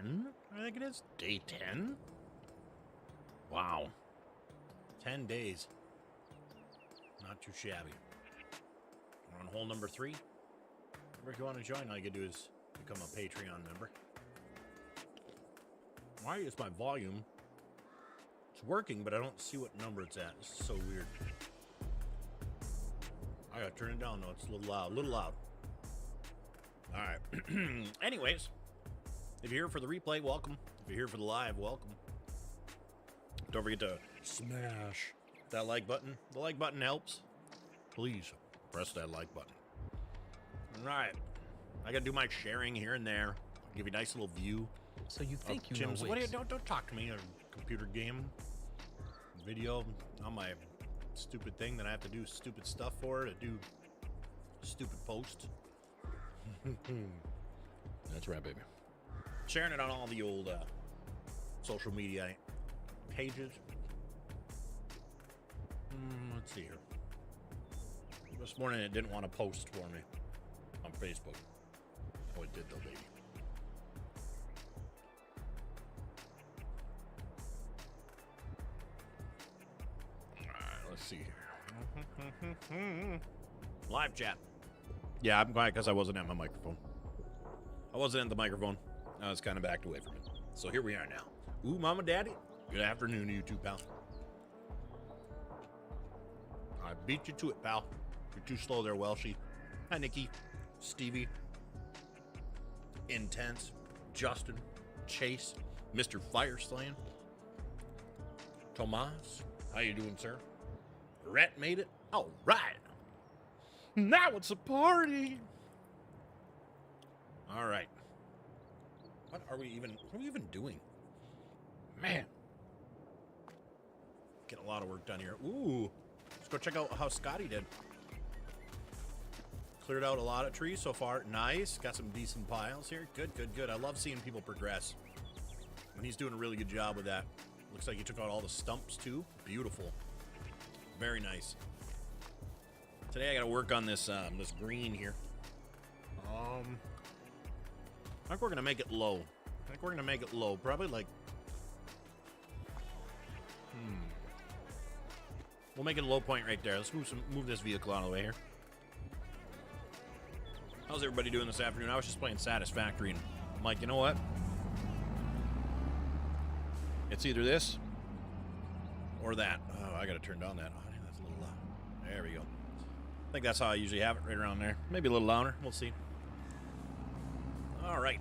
10, I think it is. Day 10? Wow. 10 days. Not too shabby. We're on hole number 3. If you want to join, all you can do is become a Patreon member. Why is my volume? It's working, but I don't see what number it's at. This is so weird. I gotta turn it down though. It's a little loud. A little loud. All right. Anyways, if you're here for the replay, welcome. If you're here for the live, welcome. Don't forget to smash that like button. The like button helps. Please press that like button. All right. I gotta do my sharing here and there. Give you a nice little view. So you think you Jim's, know what ways. don't talk to me. A computer game video on my stupid thing that I have to do stupid stuff for to do stupid posts. That's right, baby. Sharing it on all the old social media pages. Let's see here. This morning it didn't want to post for me on Facebook. Oh, it did though, baby. Alright, let's see here. Live chat. Yeah, I'm glad because I wasn't at my microphone. I wasn't at the microphone. I was kind of backed away from it. So here we are now. Ooh, Mama Daddy. Good afternoon to you too, pal. I beat you to it, pal. You're too slow there, Welshie. Hi, Nikki. Stevie. Intense. Justin. Chase. Mr. Fireslaying. Tomas. How you doing, sir? Rhett made it. All right. Now it's a party. All right. What are we even doing? Man. Getting a lot of work done here. Ooh. Let's go check out how Scotty did. Cleared out a lot of trees so far. Nice. Got some decent piles here. Good, good, good. I love seeing people progress. And he's doing a really good job with that. Looks like he took out all the stumps too. Beautiful. Very nice. Today I got to work on this this green here. I think we're gonna make it low. Probably like. We'll make it a low point right there. Let's move this vehicle out of the way here. How's everybody doing this afternoon? I was just playing Satisfactory, and I'm like, you know what? It's either this or that. Oh, I gotta turn down that. Oh, that's a little loud. There we go. I think that's how I usually have it, right around there. Maybe a little louder. We'll see. All right.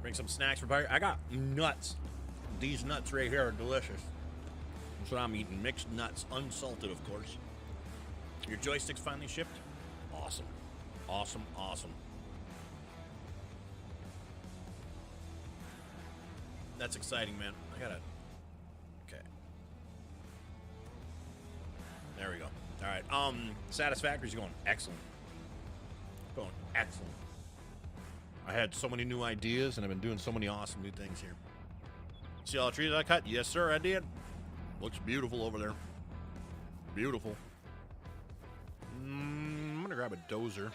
Bring some snacks for party. I got nuts. These nuts right here are delicious. That's what I'm eating. Mixed nuts, unsalted, of course. Your joysticks finally shipped? Awesome. Awesome, awesome. That's exciting, man. I gotta... Okay. There we go. All right. Satisfactory's going excellent. Going excellent. I had so many new ideas, and I've been doing so many awesome new things here. See all the trees I cut? Yes, sir, I did. Looks beautiful over there. Beautiful. I'm gonna grab a dozer.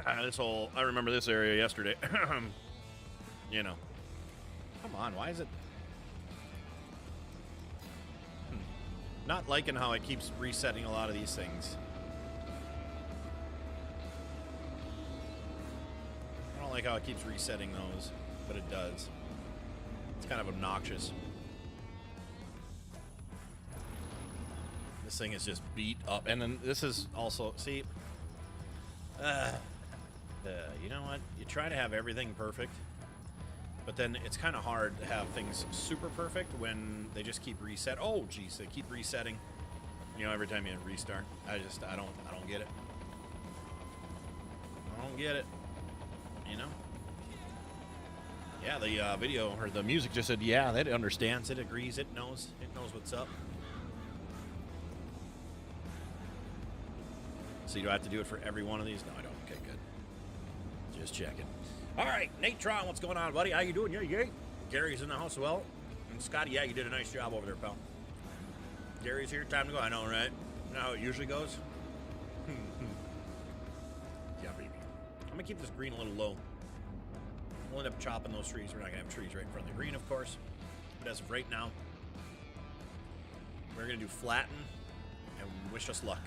I remember this area yesterday. You know. Come on, why is it? Not liking how it keeps resetting a lot of these things. I don't like how it keeps resetting those, but it does. It's kind of obnoxious. This thing is just beat up. And then this is also, see, you know what? You try to have everything perfect, but then it's kind of hard to have things super perfect when they just keep reset. Oh, geez, they keep resetting. You know, every time you restart. I don't get it. I don't get it. You know? Yeah, the video or the music just said, yeah, that understands, it agrees, it knows what's up. So do I have to do it for every one of these? No, I don't. Okay, good. Just checking. All right, Nate Tron, what's going on, buddy? How you doing? Yeah. Gary's in the house as well. And Scotty, yeah, you did a nice job over there, pal. Gary's here. Time to go. I know, right? You know how it usually goes? Yeah, baby. I'm gonna keep this green a little low. We'll end up chopping those trees. We're not gonna have trees right in front of the green, of course. But as of right now, we're gonna do flatten and wish us luck.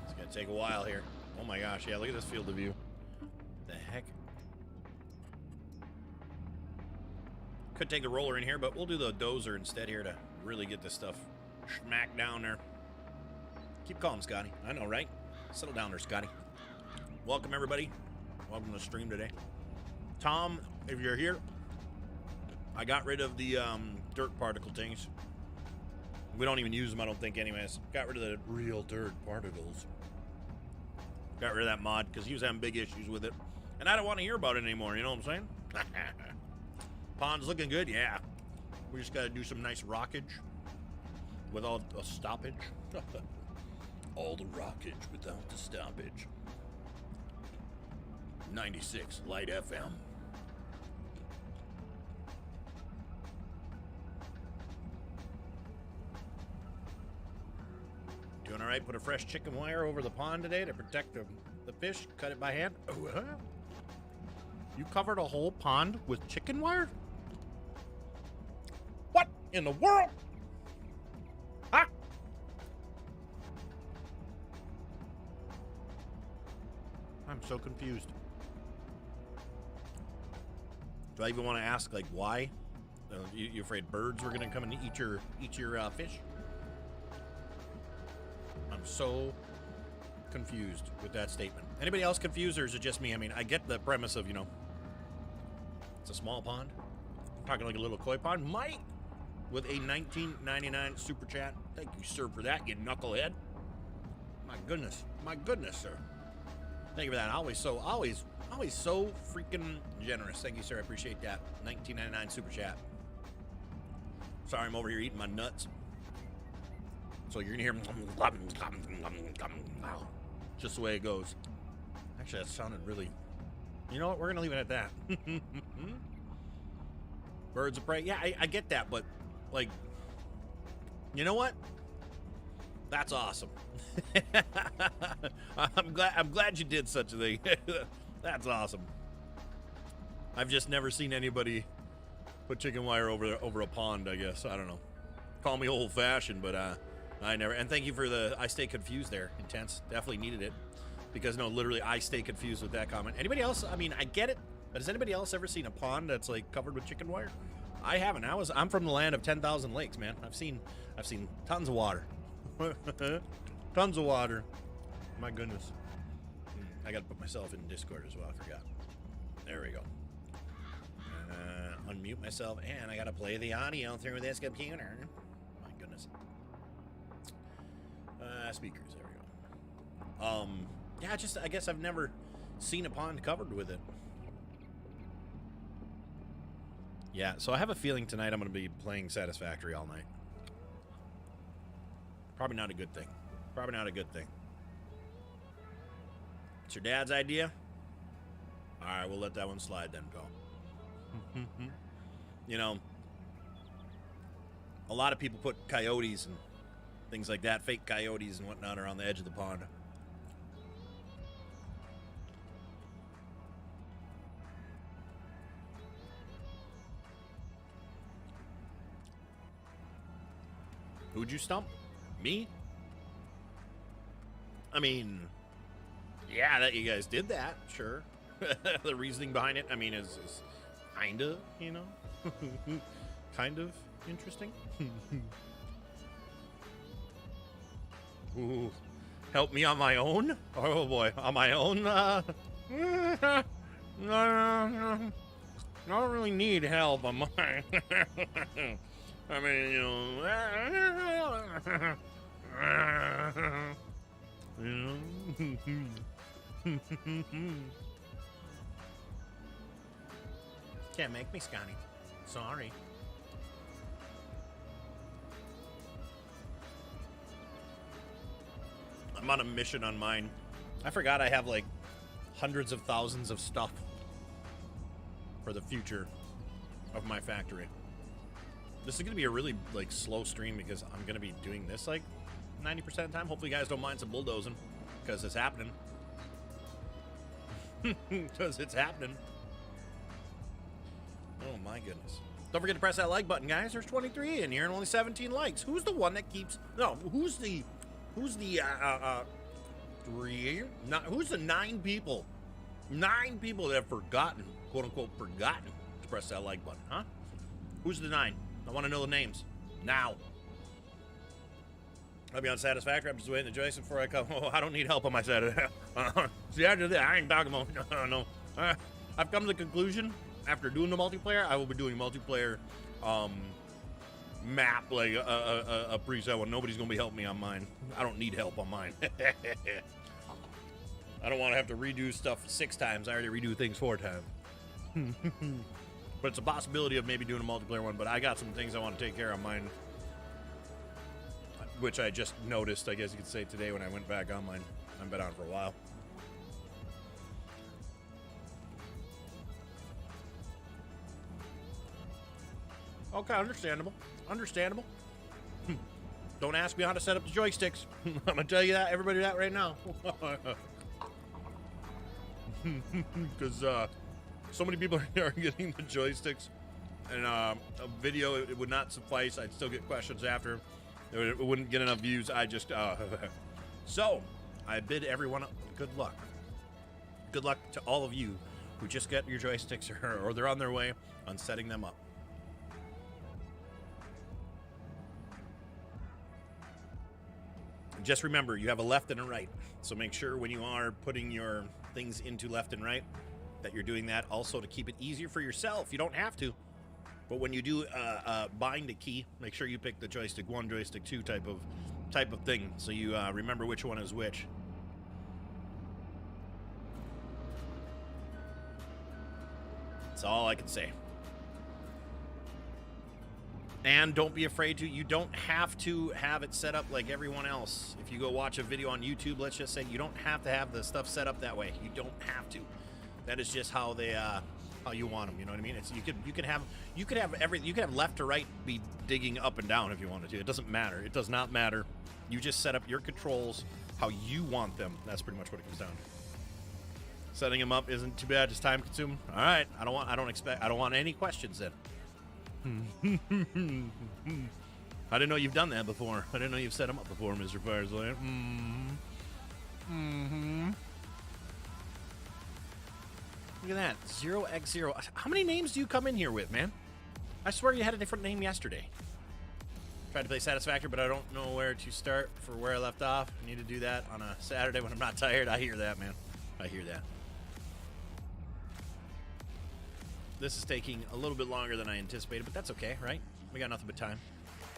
It's gonna take a while here. Oh my gosh, yeah, look at this field of view. The heck? Could take the roller in here, but we'll do the dozer instead here to really get this stuff smacked down there. Keep calm, Scotty. I know, right? Settle down there, Scotty. Welcome, everybody. Welcome to the stream today. Tom, if you're here, I got rid of the dirt particle things. We don't even use them, I don't think, anyways. Got rid of the real dirt particles. Got rid of that mod because he was having big issues with it. And I don't want to hear about it anymore, you know what I'm saying? Pond's looking good, yeah. We just got to do some nice rockage without a stoppage. All the rockage without the stoppage. 96 Light FM. Doing all right. Put a fresh chicken wire over the pond today to protect the fish. Cut it by hand. Oh, you covered a whole pond with chicken wire? What in the world? Huh? I'm so confused. Do I even want to ask, like, why? You afraid birds were going to come and eat your fish? I'm so confused with that statement. Anybody else confused, or is it just me? I mean, I get the premise of, you know, it's a small pond. I'm talking like a little koi pond. Mike with a $19.99 super chat. Thank you, sir, for that, you knucklehead. My goodness, sir. Thank you for that. Always so freaking generous. Thank you, sir. I appreciate that. $19.99 super chat. Sorry, I'm over here eating my nuts. So you're gonna hear just the way it goes. Actually, that sounded really. You know what? We're gonna leave it at that. Birds of prey. Yeah, I get that, but like, you know what? That's awesome. I'm glad you did such a thing. That's awesome. I've just never seen anybody put chicken wire over a pond, I guess. I don't know. Call me old-fashioned, but I never. And thank you for the I stay confused there. Intense. Definitely needed it. Because, no, literally, I stay confused with that comment. Anybody else? I mean, I get it. But has anybody else ever seen a pond that's, like, covered with chicken wire? I haven't. I'm from the land of 10,000 lakes, man. I've seen tons of water. Tons of water. My goodness. I got to put myself in Discord as well. I forgot. There we go. Unmute myself, and I got to play the audio through this computer. My goodness. Speakers. There we go. Yeah, I guess I've never seen a pond covered with it. Yeah, so I have a feeling tonight I'm going to be playing Satisfactory all night. Probably not a good thing. Probably not a good thing. It's your dad's idea? All right, we'll let that one slide then, pal. You know, a lot of people put coyotes and things like that, fake coyotes and whatnot, are on the edge of the pond. Who'd you stump? Me? I mean, yeah, that you guys did that, sure. The reasoning behind it, I mean, is kind of, you know, kind of interesting. Ooh, help me on my own? Oh boy, on my own? I don't really need help on mine. I mean, you know, Can't make me, Scotty. Sorry. I'm on a mission on mine. I forgot I have like hundreds of thousands of stuff for the future of my factory. This is going to be a really, like, slow stream because I'm going to be doing this, like, 90% of the time. Hopefully you guys don't mind some bulldozing because it's happening. Because it's happening. Oh, my goodness. Don't forget to press that like button, guys. There's 23 in here and only 17 likes. Who's the one that keeps... No, who's the 9 people? 9 people that have forgotten, quote-unquote, forgotten to press that like button, huh? Who's the 9? I want to know the names. Now. I'll be on Satisfactory. I'm just waiting the joystick before I come. Oh, I don't need help on my Saturday. See, after that, I ain't talking about... No. I've come to the conclusion, after doing the multiplayer, I will be doing multiplayer map, like a preset one. Nobody's going to be helping me on mine. I don't need help on mine. I don't want to have to redo stuff 6 times. I already redo things 4 times. But it's a possibility of maybe doing a multiplayer one, but I got some things I want to take care of mine, which I just noticed, I guess you could say, today when I went back on mine. I've been on for a while. Okay, understandable. Understandable. Don't ask me how to set up the joysticks. I'm going to tell you that, everybody, that right now. Because so many people are getting the joysticks, and a video, it would not suffice. I'd still get questions after. It wouldn't get enough views. I just... So, I bid everyone good luck. Good luck to all of you who just get your joysticks or they're on their way on setting them up. Just remember, you have a left and a right. So make sure when you are putting your things into left and right that you're doing that also to keep it easier for yourself. You don't have to. But when you do bind a key, make sure you pick the joystick 1, joystick 2 type of thing, so you remember which one is which. That's all I can say. And don't be afraid to. You don't have to have it set up like everyone else. If you go watch a video on YouTube, let's just say, you don't have to have the stuff set up that way. You don't have to. That is just how they how you want them. You know what I mean? It's you could have left to right be digging up and down if you wanted to. It doesn't matter. It does not matter. You just set up your controls how you want them. That's pretty much what it comes down to. Setting them up isn't too bad. Just time consuming. All right. I don't want any questions then. I didn't know you've done that before. I didn't know you've set them up before, Mr. Fireslayer. Look at that. 0x0. How many names do you come in here with, man? I swear you had a different name yesterday. Tried to play Satisfactory, but I don't know where to start for where I left off. I need to do that on a Saturday when I'm not tired. I hear that, man. I hear that. This is taking a little bit longer than I anticipated, but that's okay, right? We got nothing but time.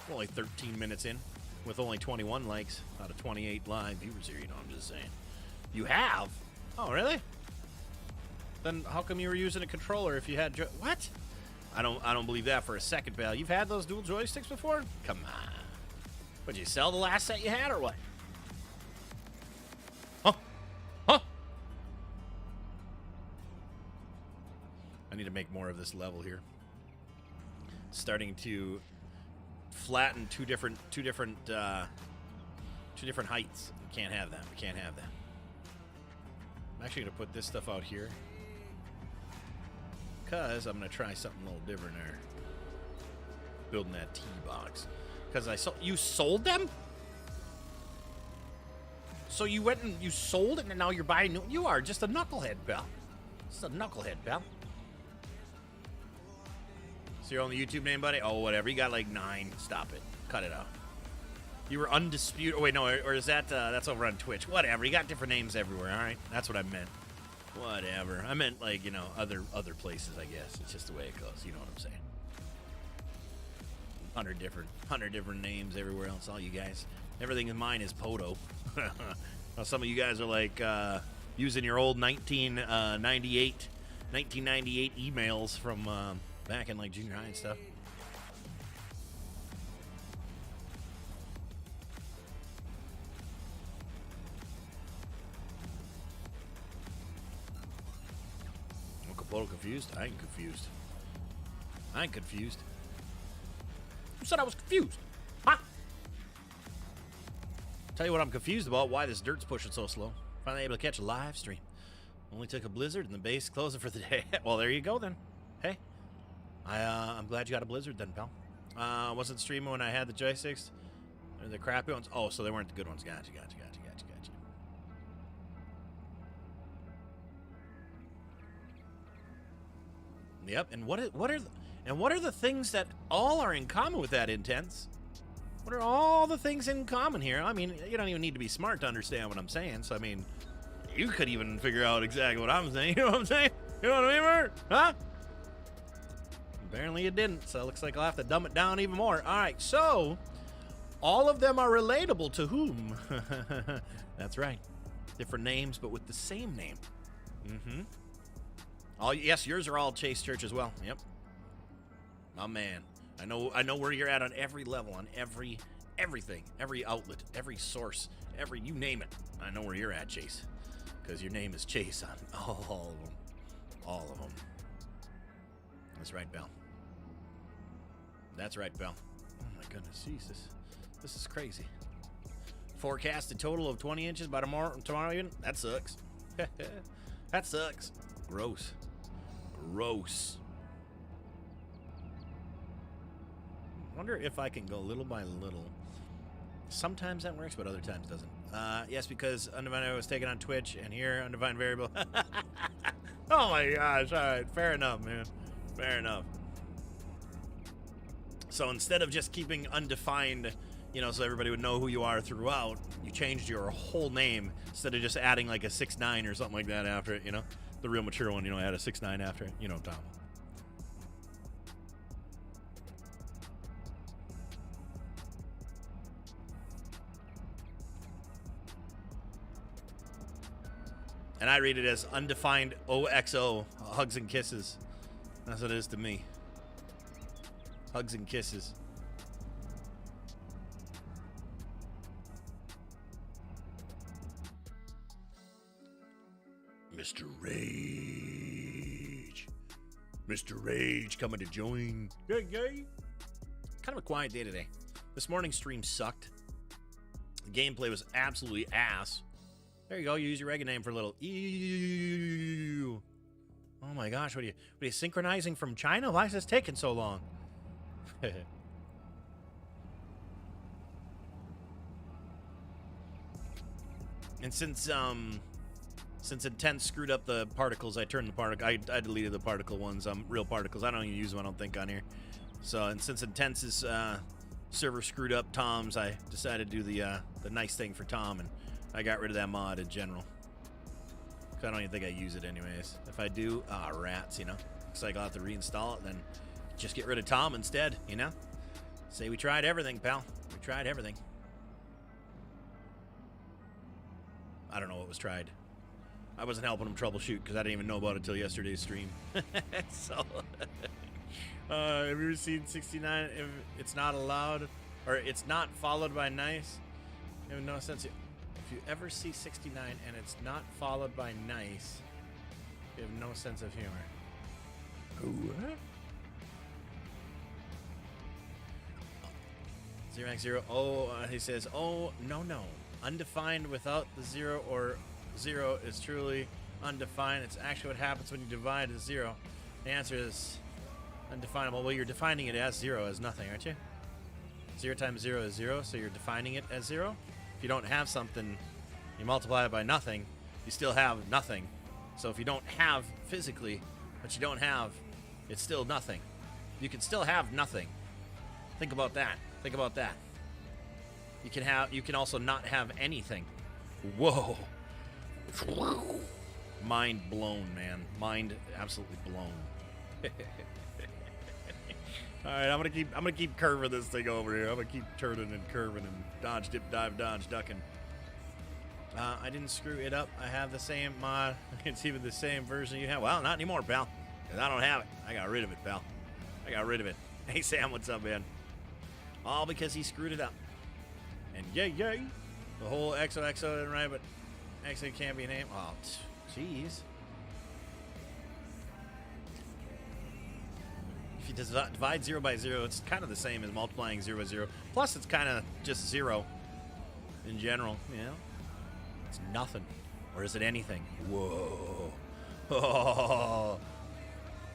We're only 13 minutes in with only 21 likes out of 28 live viewers here, you know, I'm just saying. You have? Oh, really? Then how come you were using a controller if you had... What? I don't believe that for a second, pal. You've had those dual joysticks before? Come on. Would you sell the last set you had or what? Huh? Huh? I need to make more of this level here. Starting to flatten two different heights. We can't have that. We can't have that. I'm actually gonna put this stuff out here because I'm gonna try something a little different there. Building that tee box because you sold them. So you went and you sold it, and now you're buying new. You are just a knucklehead, pal. Just a knucklehead, pal. So you're on the YouTube name, buddy? Oh, whatever. You got like 9. Stop it. Cut it out. You were undisputed. Oh, wait, no. Or is that, that's over on Twitch. Whatever. You got different names everywhere, all right? That's what I meant. Whatever. I meant, like, you know, other places, I guess. It's just the way it goes. You know what I'm saying? 100 different names everywhere else. All you guys. Everything in mine is PODO. Now, some of you guys are, like, using your old 1998 emails from, back in like junior high and stuff. Uncle PODO confused? I ain't confused. I ain't confused. Who said I was confused? Huh? Tell you what I'm confused about, why this dirt's pushing so slow. Finally able to catch a live stream. Only took a blizzard and the base closing for the day. Well, there you go then. Hey. I'm glad you got a blizzard then, pal. Wasn't streaming when I had the joysticks. They're the crappy ones. Oh, so they weren't the good ones. Gotcha. Yep. And what are the things that all are in common with that Intense? What are all the things in common here? I mean, you don't even need to be smart to understand what I'm saying. So I mean, you could even figure out exactly what I'm saying. You know what I'm saying? You know what I mean, Bert? Huh? Apparently you didn't, so it looks like I'll have to dumb it down even more. All right, so all of them are relatable to whom? That's right. Different names, but with the same name. Mm-hmm. Oh, yes, yours are all Chase Church as well. Yep. My man. I know where you're at on every level, on everything, every outlet, every source, you name it. I know where you're at, Chase. Because your name is Chase on all of them. All of them. That's right, Bell. That's right, Bell. Oh my goodness, Jesus. This is crazy. Forecasted total of 20 inches by tomorrow even? That sucks. That sucks. Gross. Wonder if I can go little by little. Sometimes that works, but other times doesn't. Yes, because Undefined was taken on Twitch, and here, Undefined Variable. Oh my gosh, all right, fair enough, man. Fair enough. So instead of just keeping Undefined, you know, so everybody would know who you are throughout, you changed your whole name instead of just adding like a 6'9" or something like that after it, you know? The real mature one, you know, had a 6'9" after it. You know, Tom. And I read it as Undefined OXO, hugs and kisses. That's what it is to me. Hugs and kisses. Mr. Rage. Mr. Rage coming to join. Yay, yay. Kind of a quiet day today. This morning's stream sucked. The gameplay was absolutely ass. There you go. Use your regular name for a little. Ew. Oh my gosh, what are you synchronizing from China? Why is this taking so long? And since Intense screwed up the particles, I turned the particle. I deleted the particle ones. Real particles. I don't even use them, I don't think, on here. So, and since Intense's server screwed up Tom's, I decided to do the nice thing for Tom, and I got rid of that mod in general. I don't even think I use it anyways. If I do, rats, you know. Looks like I'll have to reinstall it, and then just get rid of Tom instead, you know. Say we tried everything, pal. We tried everything. I don't know what was tried. I wasn't helping him troubleshoot because I didn't even know about it until yesterday's stream. So, have you ever seen 69? If it's not allowed, or it's not followed by nice, you have no sense. If you ever see 69 and it's not followed by nice, you have no sense of humor. What? 0x0. Oh, he says, oh, no. Undefined without the 0 or 0 is truly undefined. It's actually what happens when you divide a 0. The answer is undefinable. Well, you're defining it as 0, as nothing, aren't you? 0 times 0 is 0, so you're defining it as 0. If you don't have something, you multiply it by nothing, you still have nothing. So if you don't have physically, but you don't have, it's still nothing. You can still have nothing. Think about that. Think about that. You can also not have anything. Whoa. Mind blown, man. Mind absolutely blown. All right, I'm gonna keep curving this thing over here. I'm gonna keep turning and curving and dodge, dip, dive, dodge, ducking. I didn't screw it up. I have the same mod. It's even the same version you have. Well, not anymore, pal. 'Cause I don't have it. I got rid of it, pal. I got rid of it. Hey, Sam, what's up, man? All because he screwed it up. And yay. The whole XOXO didn't right, but XO can't be named. Oh, jeez. you divide 0 by 0, it's kind of the same as multiplying 0 by 0. Plus, it's kind of just 0 in general, you know? It's nothing. Or is it anything? Whoa. Oh.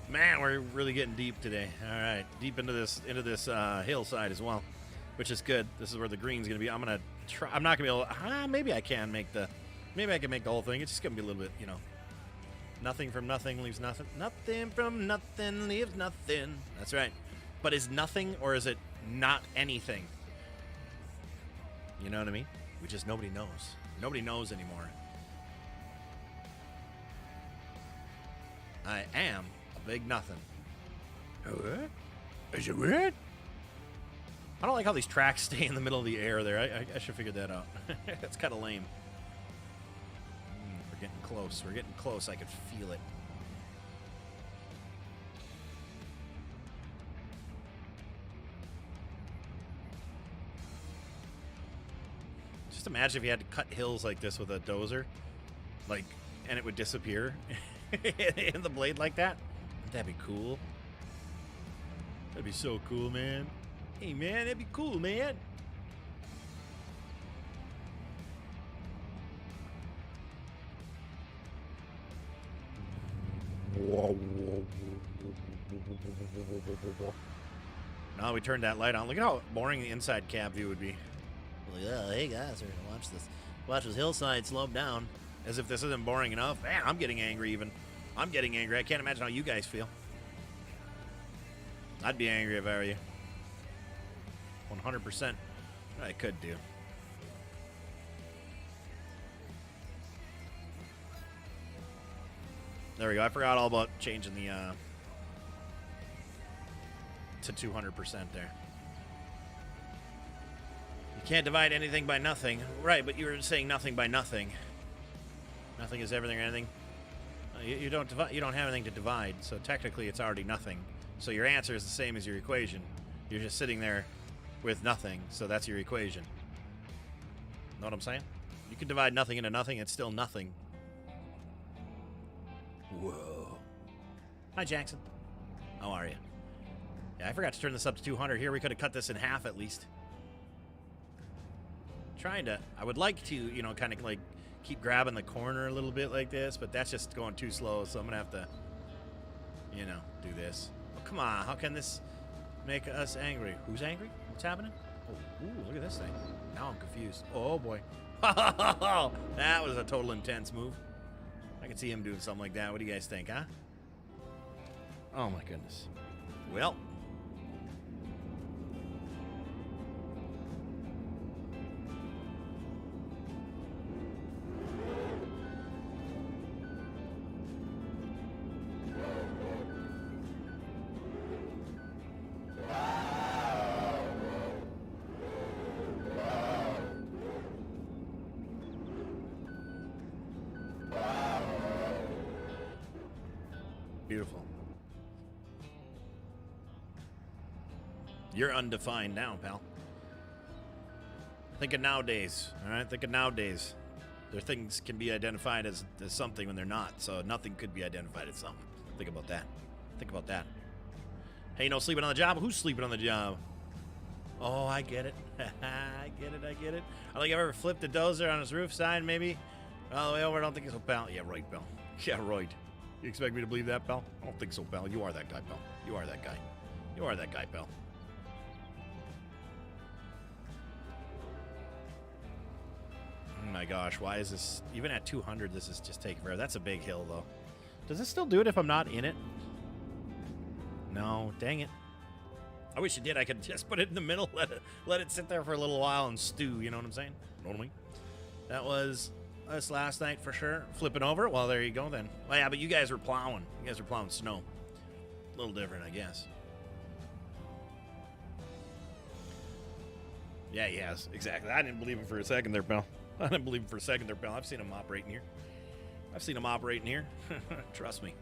Man, we're really getting deep today. All right, deep into this hillside as well, which is good. This is where the green's going to be. I'm going to try. I'm not going to be able to, maybe I can make the whole thing. It's just going to be a little bit, you know. Nothing from nothing leaves nothing. Nothing from nothing leaves nothing. That's right. But is nothing or is it not anything? You know what I mean? We just, nobody knows. Nobody knows anymore. I am a big nothing. What? Is it weird? I don't like how these tracks stay in the middle of the air there. I should figure that out. That's kind of lame. We're getting close. We're getting close. I could feel it. Just imagine if you had to cut hills like this with a dozer, like, and it would disappear in the blade like that. Wouldn't that be cool? That'd be so cool, man. Hey, man, that'd be cool, man. Now we turned that light on. Look at how boring the inside cab view would be. Like, oh, hey guys, we're gonna watch this. Watch this hillside slope down. As if this isn't boring enough. Man, I'm getting angry even. I'm getting angry. I can't imagine how you guys feel. I'd be angry if I were you. 100%. I could do. There we go. I forgot all about changing the to 200% there. You can't divide anything by nothing. Right, but you were saying nothing by nothing. Nothing is everything or anything. You don't divide, you don't have anything to divide, so technically it's already nothing. So your answer is the same as your equation. You're just sitting there with nothing, so that's your equation. Know what I'm saying? You can divide nothing into nothing, it's still nothing. Whoa. Hi, Jackson. How are you? Yeah, I forgot to turn this up to 200 here. We could have cut this in half at least. Trying to, I would like to, you know, kind of like keep grabbing the corner a little bit like this, but that's just going too slow, so I'm gonna have to, you know, do this. Oh, come on, how can this make us angry? Who's angry? What's happening? Oh, ooh, look at this thing. Now I'm confused. Oh boy. That was a total intense move. I can see him doing something like that. What do you guys think, huh? Oh my goodness. Well. Beautiful. You're undefined now, pal. Think of nowadays, all right? Think of nowadays. Their things can be identified as something when they're not, so nothing could be identified as something. Think about that. Think about that. Hey, no sleeping on the job? Who's sleeping on the job? Oh, I get it. I get it, I get it. I don't think I've ever flipped a dozer on his roof sign, maybe. All the way over, I don't think so, pal. Yeah, right, pal. Yeah, right. You expect me to believe that, pal? I don't think so, pal. You are that guy, pal. You are that guy. You are that guy, pal. Oh my gosh, why is this... Even at 200, this is just taking forever. That's a big hill, though. Does this still do it if I'm not in it? No, dang it. I wish it did. I could just put it in the middle, let it sit there for a little while and stew, you know what I'm saying? Know what I mean? That was... us last night for sure. Flipping over. Well, there you go then. Well, yeah, but you guys were plowing. You guys were plowing snow. A little different, I guess. Yeah, yes, exactly. I didn't believe him for a second there, pal. I didn't believe him for a second there, pal. I've seen him operating here. I've seen him operating here. Trust me.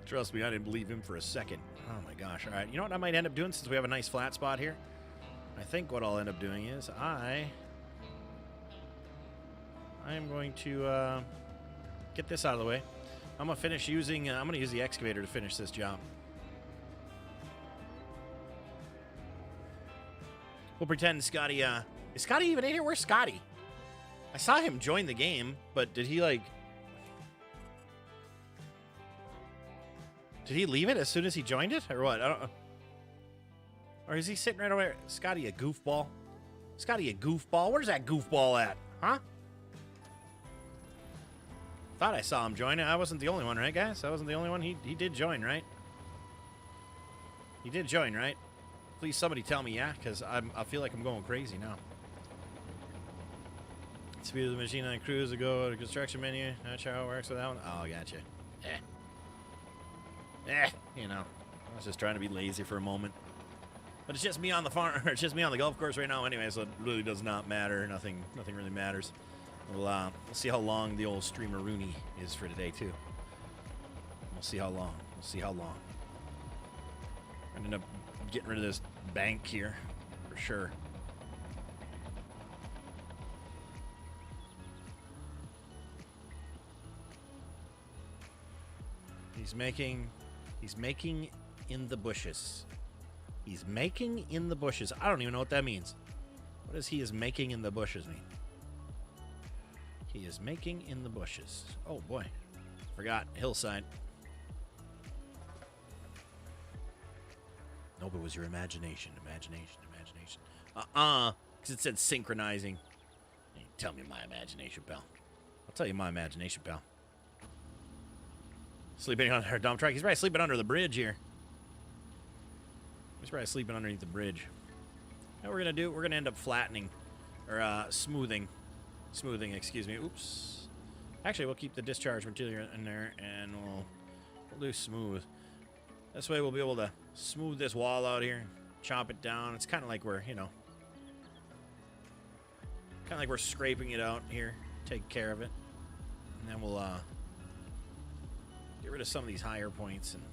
Trust me, I didn't believe him for a second. Oh my gosh. All right. You know what I might end up doing since we have a nice flat spot here? I think what I'll end up doing is I'm going to get this out of the way. I'm going to finish using, I'm going to use the excavator to finish this job. We'll pretend Scotty, is Scotty even in here? Where's Scotty? I saw him join the game, but did he, like... Did he leave it as soon as he joined it? Or what? I don't know. Or is he sitting right over there? Scotty, a goofball? Scotty, a goofball? Where's that goofball at? Huh? Thought I saw him join it. I wasn't the only one, right, guys? I wasn't the only one. He did join, right? He did join, right? Please, somebody tell me, yeah? Because I feel like I'm going crazy now. Speed of the machine on cruise to go to construction menu. Not sure how it works with that one. Oh, gotcha. You know. I was just trying to be lazy for a moment. But it's just me on the farm, or it's just me on the golf course right now anyway, so it really does not matter. Nothing really matters. We'll see how long the old streamer Rooney is for today, too. We'll see how long. We'll see how long. I end up getting rid of this bank here, for sure. He's making in the bushes. He's making in the bushes. I don't even know what that means. What does he is making in the bushes mean? He is making in the bushes. Oh, boy. Forgot. Hillside. Nope, it was your imagination. Imagination. Because it said synchronizing. Hey, tell me my imagination, pal. I'll tell you my imagination, pal. Sleeping on our dump truck. He's probably sleeping under the bridge here. He's probably sleeping underneath the bridge. What we're going to do, we're going to end up flattening. Or smoothing. Smoothing, excuse me. Oops. Actually, we'll keep the discharge material in there, and we'll do smooth. This way we'll be able to smooth this wall out here, chop it down. It's kind of like we're, you know, kind of like we're scraping it out here, take care of it. And then we'll get rid of some of these higher points. And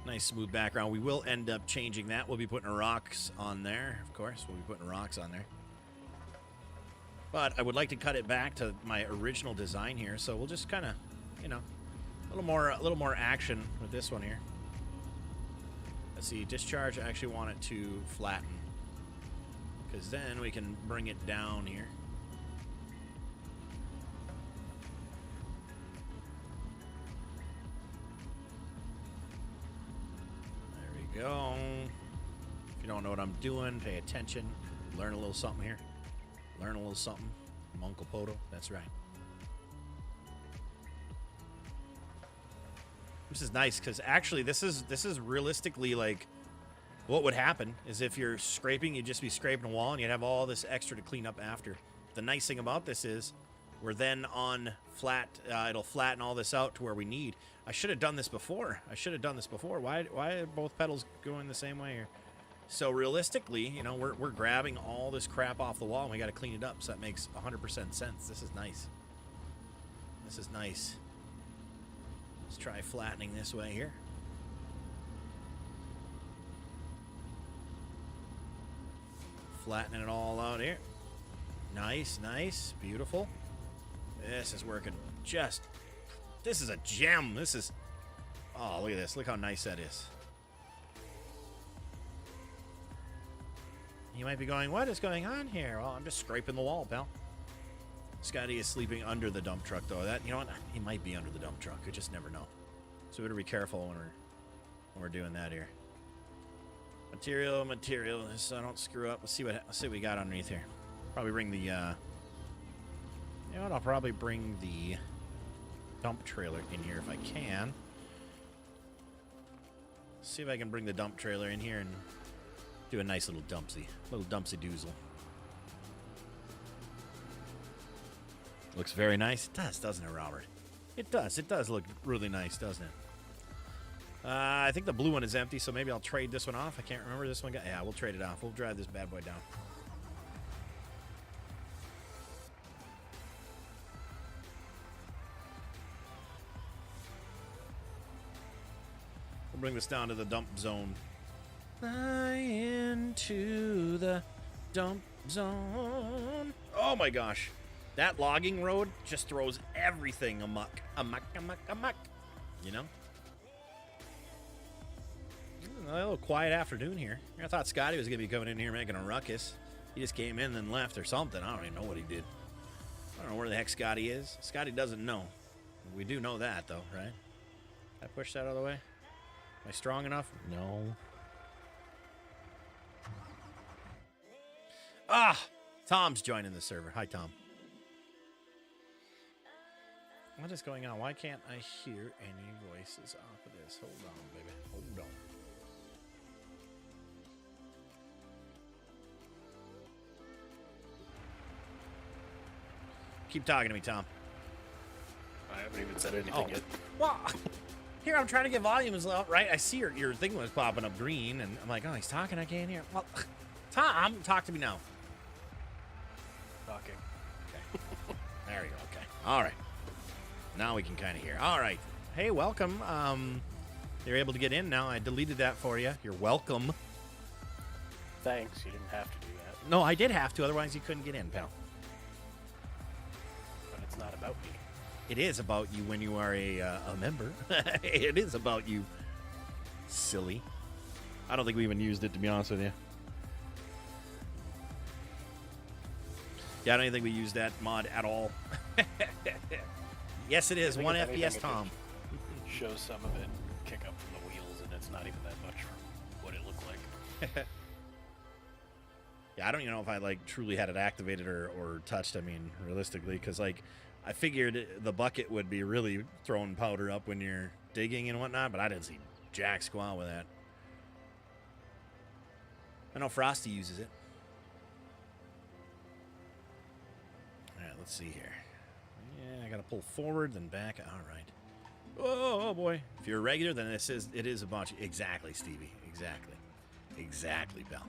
nice smooth background. We will end up changing that. We'll be putting rocks on there, of course. We'll be putting rocks on there. But I would like to cut it back to my original design here, so we'll just kind of, you know, a little more action with this one here. Let's see, discharge. I actually want it to flatten, because then we can bring it down here. There we go. If you don't know what I'm doing, pay attention. Learn a little something here. Learn a little something from Uncle PODO. That's right. This is nice, because actually this is realistically like what would happen is if you're scraping, you'd just be scraping a wall and you'd have all this extra to clean up after. The nice thing about this is we're then on flat. It'll flatten all this out to where we need. I should have done this before. Why are both pedals going the same way here? So realistically, you know, we're grabbing all this crap off the wall and we got to clean it up. So that makes 100% sense. This is nice. This is nice. Let's try flattening this way here. Flattening it all out here. Nice, nice, beautiful. This is working just... This is a gem. This is... Oh, look at this. Look how nice that is. You might be going, what is going on here? Well, I'm just scraping the wall, pal. Scotty is sleeping under the dump truck, though. That, you know what? He might be under the dump truck. We just never know. So we better be careful when we're doing that here. Material, so I don't screw up. Let's see what we got underneath here. Probably bring the, you know what? I'll probably bring the dump trailer in here if I can. See if I can bring the dump trailer in here and do a nice little dumpsy doozle. Looks very nice. It does, doesn't it, Robert? It does. It does look really nice, doesn't it? I think the blue one is empty, so maybe I'll trade this one off. I can't remember this one. Yeah, we'll trade it off. We'll drive this bad boy down. We'll bring this down to the dump zone. Fly into the dump zone. Oh my gosh. That logging road just throws everything amok. Amok. You know? little quiet afternoon here. I thought Scotty was going to be coming in here making a ruckus. He just came in and then left or something. I don't even know what he did. I don't know where the heck Scotty is. Scotty doesn't know. We do know that, though, right? I push that out of the way? Am I strong enough? No. Ah! Tom's joining the server. Hi, Tom. What is going on? Why can't I hear any voices off of this? Hold on, baby. Hold on. Keep talking to me, Tom. I haven't even said anything yet. Well, here I'm trying to get volumes low, right? I see your thing was popping up green, and I'm like, oh, he's talking. I can't hear. Well, Tom, talk to me now. Talking. Okay. There we go. Okay. All right. Now we can kind of hear. All right. Hey, welcome. You're able to get in now. I deleted that for you. You're welcome. Thanks. You didn't have to do that. No, I did have to. Otherwise, you couldn't get in, pal. But it's not about me. It is about you when you are a member. It is about you, silly. I don't think we even used it, to be honest with you. Yeah, I don't even think we used that mod at all. Yes, it is. 1 FPS, Tom. Show some of it, kick up from the wheels, and it's not even that much from what it looked like. Yeah, I don't even know if I like truly had it activated or touched. I mean, realistically, because like I figured the bucket would be really throwing powder up when you're digging and whatnot, but I didn't see jack squat with that. I know Frosty uses it. All right, let's see here. Yeah, I gotta pull forward, then back. All right. Oh boy. If you're a regular, then it is about you. Exactly, Stevie. Exactly, pal.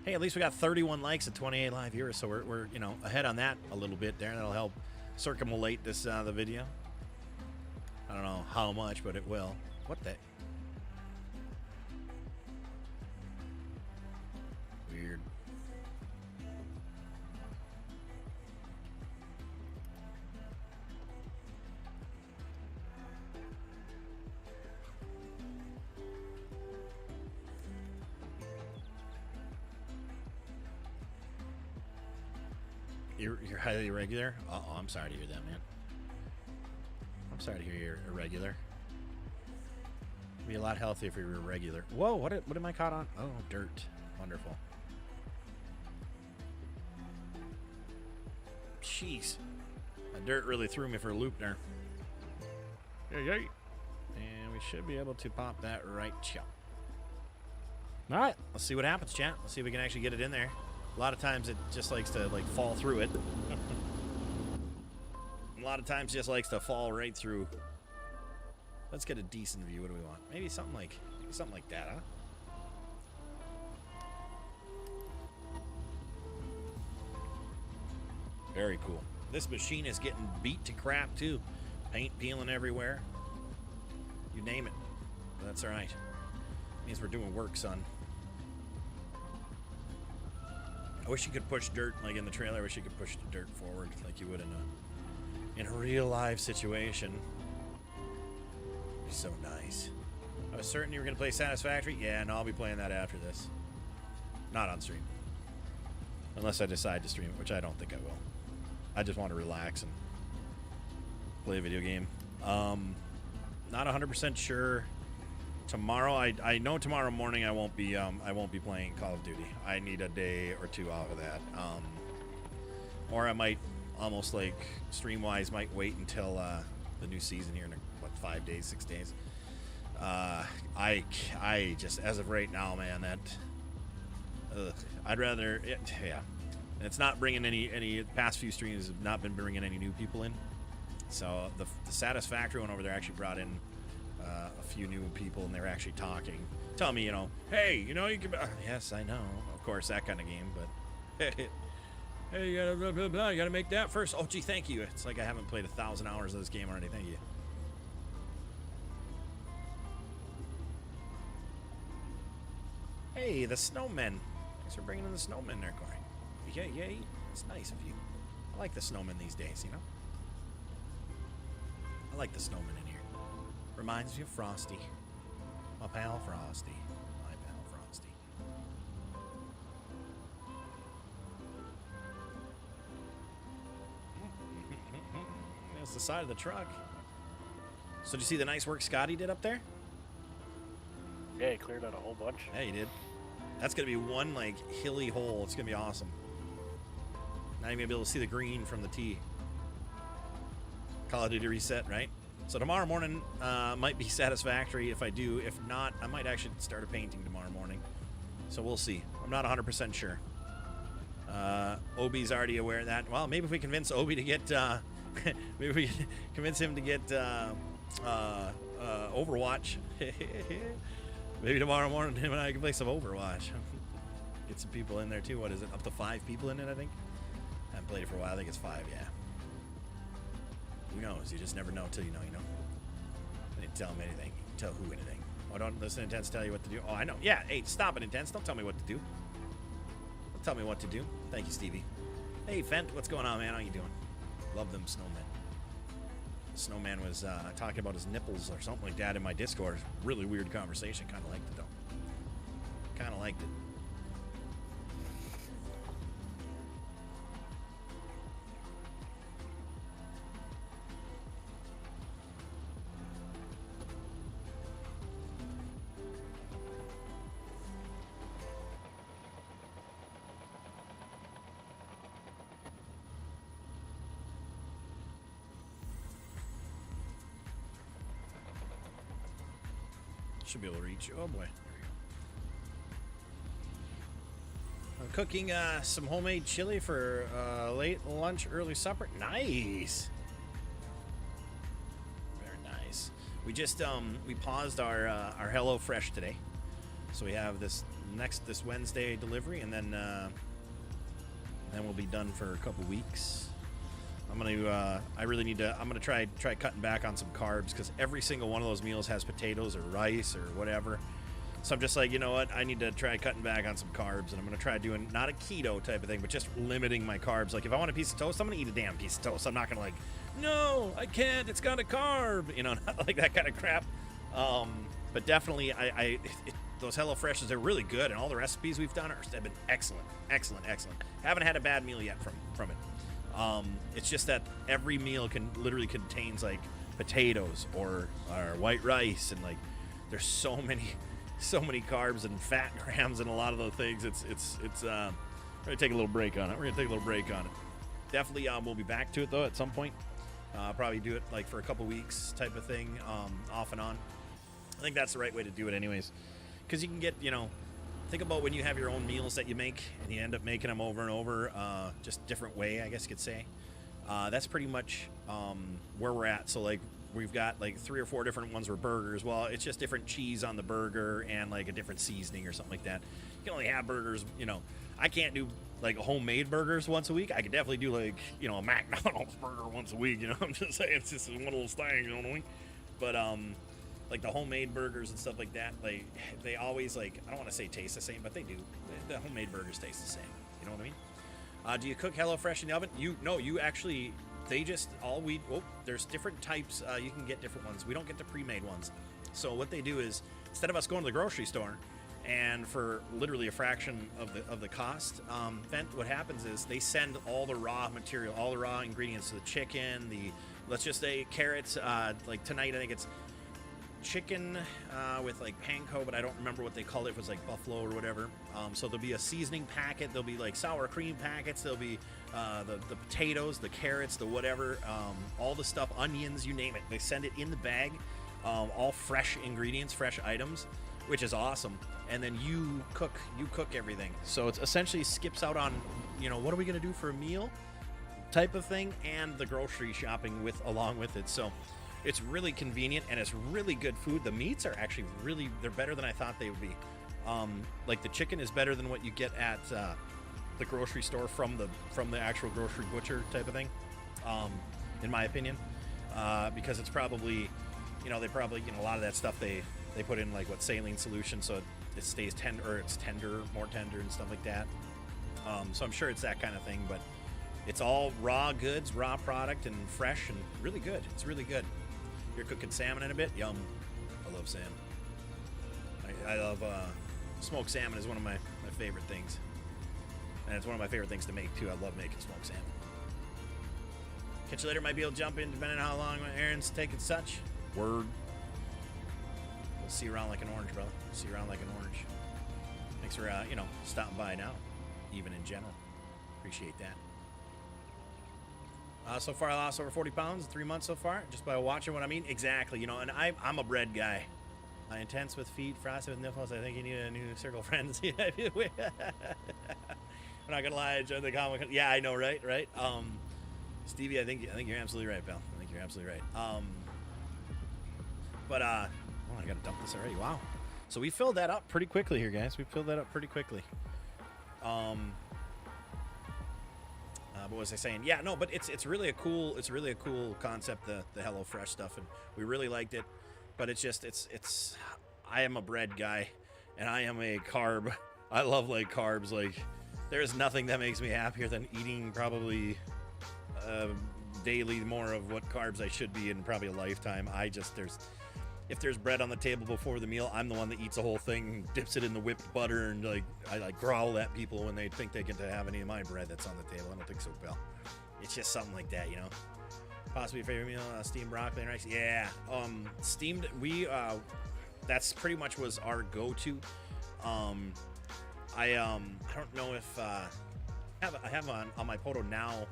Hey, at least we got 31 likes and 28 live viewers, so we're you know ahead on that a little bit there. That'll help circumambulate this the video. I don't know how much, but it will. What the? Weird. You're highly irregular? Uh-oh, I'm sorry to hear that, man. I'm sorry to hear you're irregular. It'd be a lot healthier if you were regular. Whoa, what am I caught on? Oh, dirt. Wonderful. Jeez. That dirt really threw me for a loop there. Yay. And we should be able to pop that right chop. All right, let's see what happens, chat. Let's see if we can actually get it in there. A lot of times it just likes to like fall through it. A lot of times it just likes to fall right through. Let's get a decent view. What do we want? Maybe something like that, huh? Very cool. This machine is getting beat to crap too. Paint peeling everywhere. You name it. But that's all right. Means we're doing work, son. I wish you could push dirt, like in the trailer. I wish you could push the dirt forward like you would in a real life situation. It'd be so nice. I was certain you were going to play Satisfactory. Yeah, no, I'll be playing that after this. Not on stream. Unless I decide to stream it, which I don't think I will. I just want to relax and play a video game. Not 100% sure. Tomorrow, I know tomorrow morning I won't be playing Call of Duty. I need a day or two off of that. Or I might almost like stream-wise might wait until the new season here in 5 days, 6 days. I just as of right now, man, that I'd rather yeah. And it's not bringing any past few streams have not been bringing any new people in. So the Satisfactory one over there actually brought in a few new people, and they were actually talking, telling me, you know, hey, you know, you can. Yes, I know, of course, that kind of game, but hey, you gotta blah, blah, blah, you gotta make that first. Oh, gee, thank you. It's like I haven't played 1,000 hours of this game already. Thank you. Hey, the snowmen. Thanks for bringing in the snowmen there, Corey. Yay. It's nice of you. I like the snowmen these days, you know? I like the snowmen in here. Reminds me of Frosty. My pal Frosty. My the side of the truck. So did you see the nice work Scotty did up there? Yeah, he cleared out a whole bunch. Yeah, he did. That's going to be one, like, hilly hole. It's going to be awesome. Not even going to be able to see the green from the tee. Call of Duty reset, right? So tomorrow morning might be satisfactory if I do. If not, I might actually start a painting tomorrow morning. So we'll see. I'm not 100% sure. Obi's already aware of that. Well, maybe if we convince Obi to get... maybe we convince him to get Overwatch. Maybe tomorrow morning him and I can play some Overwatch. Get some people in there too. What is it? Up to 5 people in it, I think. I haven't played it for a while. I think it's 5, yeah. Who knows? You just never know till you know, you know. I didn't tell him anything. You can tell who anything. Oh, don't listen to Intense tell you what to do. Oh, I know. Yeah, hey, stop it, Intense. Don't tell me what to do. Don't tell me what to do. Thank you, Stevie. Hey, Fent, what's going on, man? How you doing? Love them snowmen. The snowman was talking about his nipples or something like that in my Discord. Really weird conversation. Kind of liked it, though. Kind of liked it. Should be able to reach. Oh boy. There we go. I'm cooking some homemade chili for late lunch, early supper. Nice. Very nice. We just we paused our HelloFresh today, so we have this Wednesday delivery, and then we'll be done for a couple weeks. I'm gonna I'm gonna try cutting back on some carbs, because every single one of those meals has potatoes or rice or whatever. So I'm just like, you know what, I need to try cutting back on some carbs, and I'm gonna try doing not a keto type of thing, but just limiting my carbs. Like if I want a piece of toast, I'm gonna eat a damn piece of toast. I'm not gonna like, no, I can't, it's got a carb, you know, not like that kind of crap. But definitely, those HelloFreshes are really good, and all the recipes we've done have been excellent. Haven't had a bad meal yet from it. It's just that every meal literally contains like potatoes or white rice, and like there's so many carbs and fat grams in a lot of those things. It's we're gonna take a little break on it. Definitely we'll be back to it though at some point. Probably do it like for a couple weeks type of thing, off and on. I think that's the right way to do it anyways, because you can get, you know, think about when you have your own meals that you make and you end up making them over and over, just different way, I guess you could say. That's pretty much where we're at. So like we've got like 3 or 4 different ones were burgers. Well, it's just different cheese on the burger and like a different seasoning or something like that. You can only have burgers, you know. I can't do like homemade burgers once a week. I could definitely do like, you know, a McDonald's burger once a week, you know. I'm just saying, it's just one of those things, you know what I mean? But like the homemade burgers and stuff like that, like they always, like, I don't want to say taste the same, but they do. The homemade burgers taste the same. You know what I mean? Do you cook HelloFresh in the oven? You actually, they just there's different types. You can get different ones. We don't get the pre-made ones. So what they do is, instead of us going to the grocery store, and for literally a fraction of the cost, what happens is they send all the raw material, all the raw ingredients, the chicken, let's just say carrots. Like tonight, I think it's chicken with like panko, but I don't remember what they call it. If it was like buffalo or whatever. So there'll be a seasoning packet. There'll be like sour cream packets. There'll be the potatoes, the carrots, the whatever, all the stuff, onions, you name it. They send it in the bag, all fresh ingredients, fresh items, which is awesome. And then you cook everything. So it essentially skips out on, you know, what are we gonna do for a meal type of thing, and the grocery shopping along with it. So it's really convenient, and it's really good food. The meats are actually they're better than I thought they would be. Like the chicken is better than what you get at the grocery store from the actual grocery butcher type of thing, in my opinion, because it's probably, you know, a lot of that stuff they put in like saline solution, so it stays tender, or it's more tender and stuff like that. So I'm sure it's that kind of thing, but it's all raw goods, raw product, and fresh, and really good. It's really good. You're cooking salmon in a bit? Yum. I love salmon. I love smoked salmon is one of my favorite things. And it's one of my favorite things to make too. I love making smoked salmon. Catch you later. Might be able to jump in depending on how long my errands take and such. Word. We'll see you around like an orange, brother. See you around like an orange. Thanks for, you know, stopping by now, even in general. Appreciate that. So far, I lost over 40 pounds in 3 months so far, just by watching what I mean. Exactly, you know, and I'm a bread guy. Intense with feet, frosted with nipples. I think you need a new circle of friends. I'm not gonna lie, I joined the comic. Yeah, I know, right? Stevie, I think you're absolutely right, pal. I think you're absolutely right. Oh, I gotta dump this already. Wow. So we filled that up pretty quickly here, guys. We filled that up pretty quickly. What was I saying? Yeah, no, but it's really a cool concept, the HelloFresh stuff, and we really liked it. But it's just I am a bread guy, and I am a carb. I love like carbs. Like there's nothing that makes me happier than eating probably daily more of what carbs I should be in probably a lifetime. If there's bread on the table before the meal, I'm the one that eats the whole thing, dips it in the whipped butter, and I growl at people when they think they get to have any of my bread that's on the table. I don't think so, pal. It's just something like that, you know. Possibly your favorite meal, steamed broccoli and rice. Yeah, steamed. That's pretty much was our go-to. I don't know if I have on my PODO Now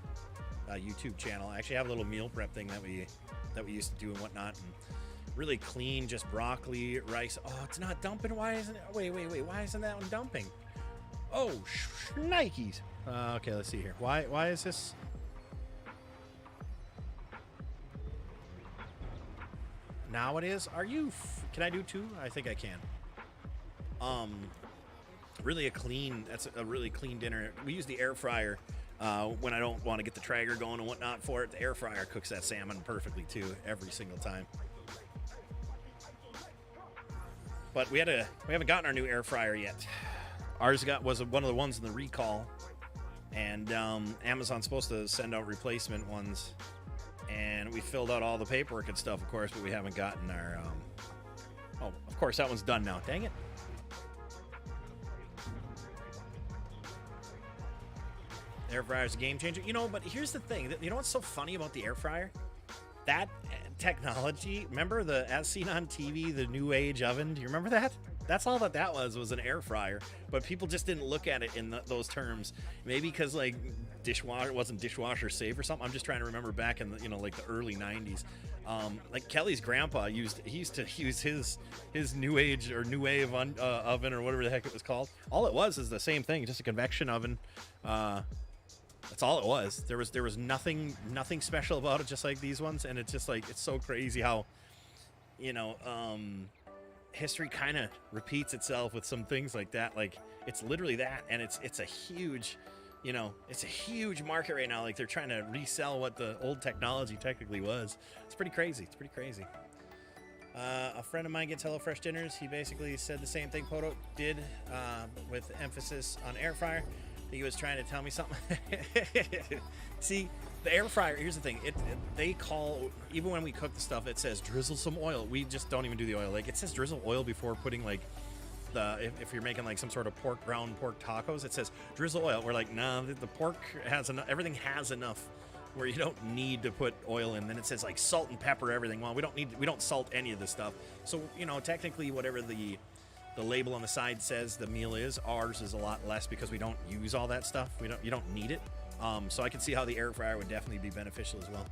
YouTube channel. I actually have a little meal prep thing that we used to do and whatnot. And really clean, just broccoli, rice. Oh, it's not dumping. Why isn't it? Wait. Why isn't that one dumping? Oh, Nikes. Okay, let's see here. Why is this? Now it is. Are you? Can I do two? I think I can. Really that's a really clean dinner. We use the air fryer when I don't want to get the Traeger going and whatnot for it. The air fryer cooks that salmon perfectly too, every single time. But we haven't gotten our new air fryer yet. Ours was one of the ones in the recall, and Amazon's supposed to send out replacement ones. And we filled out all the paperwork and stuff, of course, but we haven't gotten our. Oh, of course, that one's done now. Dang it. Air fryer's a game changer. You know, but here's the thing. You know what's so funny about the air fryer? That technology, remember as seen on TV, the new age oven? Do you remember that? That's all that was an air fryer, but people just didn't look at it in those terms. Maybe because like dishwasher wasn't dishwasher safe or something. I'm just trying to remember back in the like the early 90s. Like Kelly's grandpa used to use his new age or new wave oven or whatever the heck it was called. All it was is the same thing, just a convection oven. That's all it was. There was nothing special about it, just like these ones. And it's just like, it's so crazy how, history kind of repeats itself with some things like that. Like it's literally that, and it's a huge, it's a huge market right now. Like they're trying to resell what the old technology technically was. It's pretty crazy. A friend of mine gets HelloFresh dinners. He basically said the same thing PODO did, with emphasis on air fryer. He was trying to tell me something. See, the air fryer, here's the thing. They call, even when we cook the stuff, it says drizzle some oil. We just don't even do the oil. Like it says drizzle oil before putting like if you're making like some sort of ground pork tacos, it says drizzle oil. We're like, nah, the pork has enough, everything has enough where you don't need to put oil in. Then it says like salt and pepper everything. Well, we don't salt any of this stuff. So, technically whatever the label on the side says the meal is, ours is a lot less because we don't use all that stuff. You don't need it. So I can see how the air fryer would definitely be beneficial as well.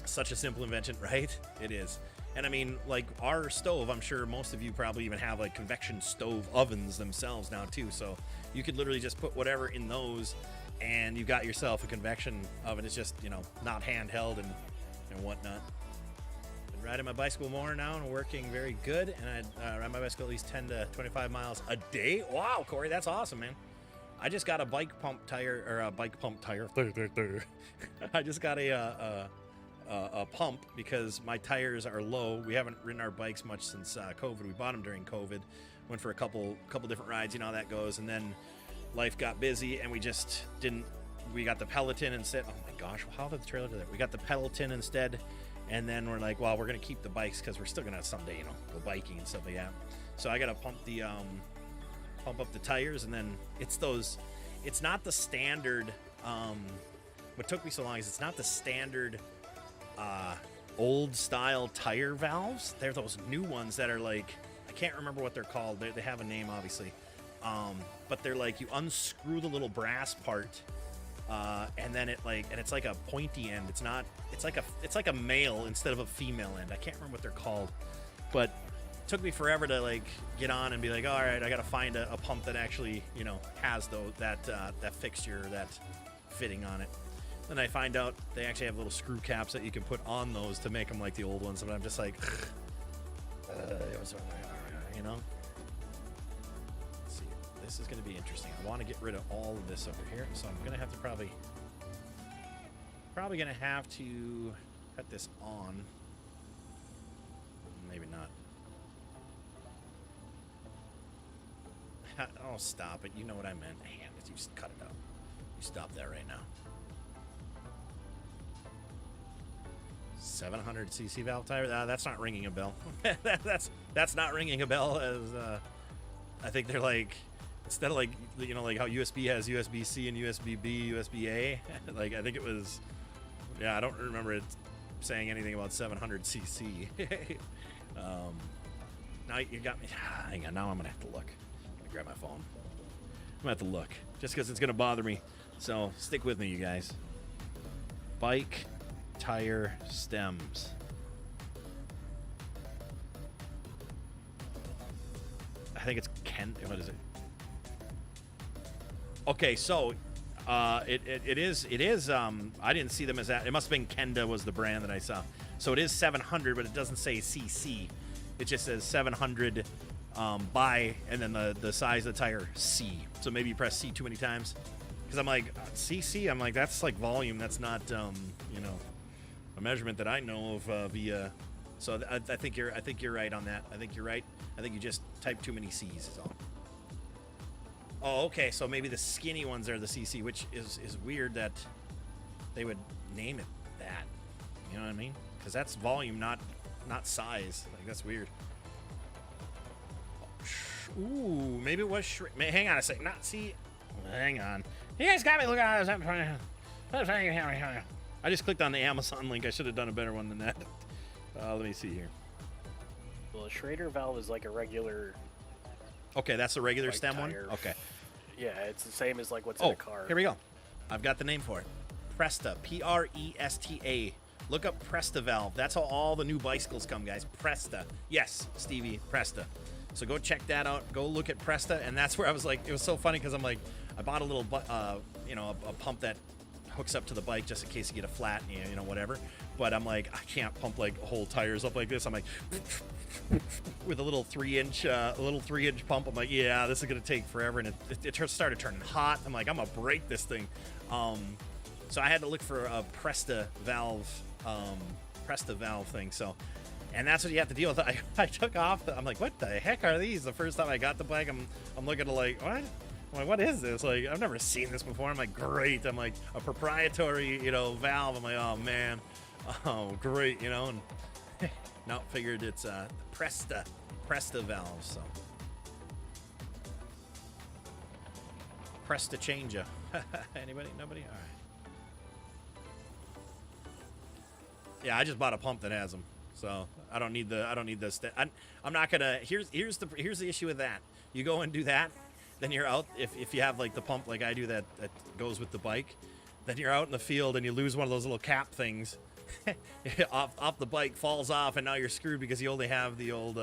Such a simple invention, right? It is. And I mean, like our stove, I'm sure most of you probably even have like convection stove ovens themselves now too. So you could literally just put whatever in those and you got yourself a convection oven. It's just, not handheld and whatnot. Riding my bicycle more now and working very good, and I ride my bicycle at least 10 to 25 miles a day. Wow, Corey, that's awesome, man. I just got a bike pump tire. I just got a pump because my tires are low. We haven't ridden our bikes much since COVID. We bought them during COVID. Went for a couple different rides, you know how that goes, and then life got busy, and we just didn't. We got the Peloton instead. Oh my gosh, how did the trailer do that? We got the Peloton instead. And then we're like, well, we're going to keep the bikes because we're still going to someday, go biking and stuff like that. So I got to pump up the tires, and then it's not the standard what took me so long is it's not the standard old style tire valves. They're those new ones that are like, I can't remember what they're called. They have a name, obviously. But they're like, you unscrew the little brass part, and then it's like a pointy end. It's like a male instead of a female end. I can't remember what they're called, but it took me forever to like get on and be like, all right, I got to find a pump that actually, you know, has that fixture, that fitting on it. Then I find out they actually have little screw caps that you can put on those to make them like the old ones. And I'm just like, you know. Let's see, this is going to be interesting. I want to get rid of all of this over here, so I'm going to have to probably going to have to cut this on. Maybe not. Oh, stop it. You know what I meant. Damn it, you just cut it out. You stop that right now. 700cc valve tire. That's not ringing a bell. that's not ringing a bell. As I think they're like, instead of like, you know, like how USB has USB-C and USB-B, USB-A. Like I think it was, yeah, I don't remember it saying anything about 700cc. Now you got me. Hang on. Now I'm gonna have to look. Grab my phone. I'm gonna have to look just because it's gonna bother me. So stick with me, you guys. Bike tire stems. I think it's what is it? Okay, so it is I didn't see them as that. It must have been Kenda was the brand that I saw. So it is 700, but it doesn't say CC. It just says 700 by, and then the size of the tire, C. So maybe you press C too many times, because I'm like, CC, I'm like, that's like volume. That's not you know, a measurement that I know of via. So I think you're right on that. I think you're right. I think you just type too many C's is all. Oh, okay. So maybe the skinny ones are the CC, which is weird that they would name it that. You know what I mean? Because that's volume, not size. Like, that's weird. Ooh, maybe it was hang on a second. Not see. Hang on. You guys got me looking at this. I just clicked on the Amazon link. I should have done a better one than that. Let me see here. Well, a Schrader valve is like a regular. Okay, that's a regular like stem tire. one? Okay. Yeah, it's the same as like what's in a car. Here we go. I've got the name for it. Presta. Presta. Look up Presta valve. That's how all the new bicycles come, guys. Presta. Yes, Stevie, Presta. So go check that out. Go look at Presta, and that's where I was like, it was so funny because I'm like, I bought a little, you know, a pump that hooks up to the bike just in case you get a flat, you know, whatever. But I'm like, I can't pump like whole tires up like this. I'm like, with a little 3-inch pump. I'm like, yeah, this is gonna take forever, and it started turning hot. I'm like, I'm gonna break this thing. So I had to look for a Presta valve thing. So. And that's what you have to deal with. I took off. I'm like, what the heck are these? The first time I got the bike, I'm looking at like, what? I'm like, what is this? Like, I've never seen this before. I'm like, great. I'm like, a proprietary, you know, valve. I'm like, oh man, oh great, you know. And now figured it's Presta valve. So Presta changer. Anybody? Nobody? All right. Yeah, I just bought a pump that has them. So I don't need the I'm not gonna. Here's the issue with that. You go and do that, then you're out. If you have like the pump like I do that goes with the bike, then you're out in the field and you lose one of those little cap things off the bike, falls off, and now you're screwed because you only have the old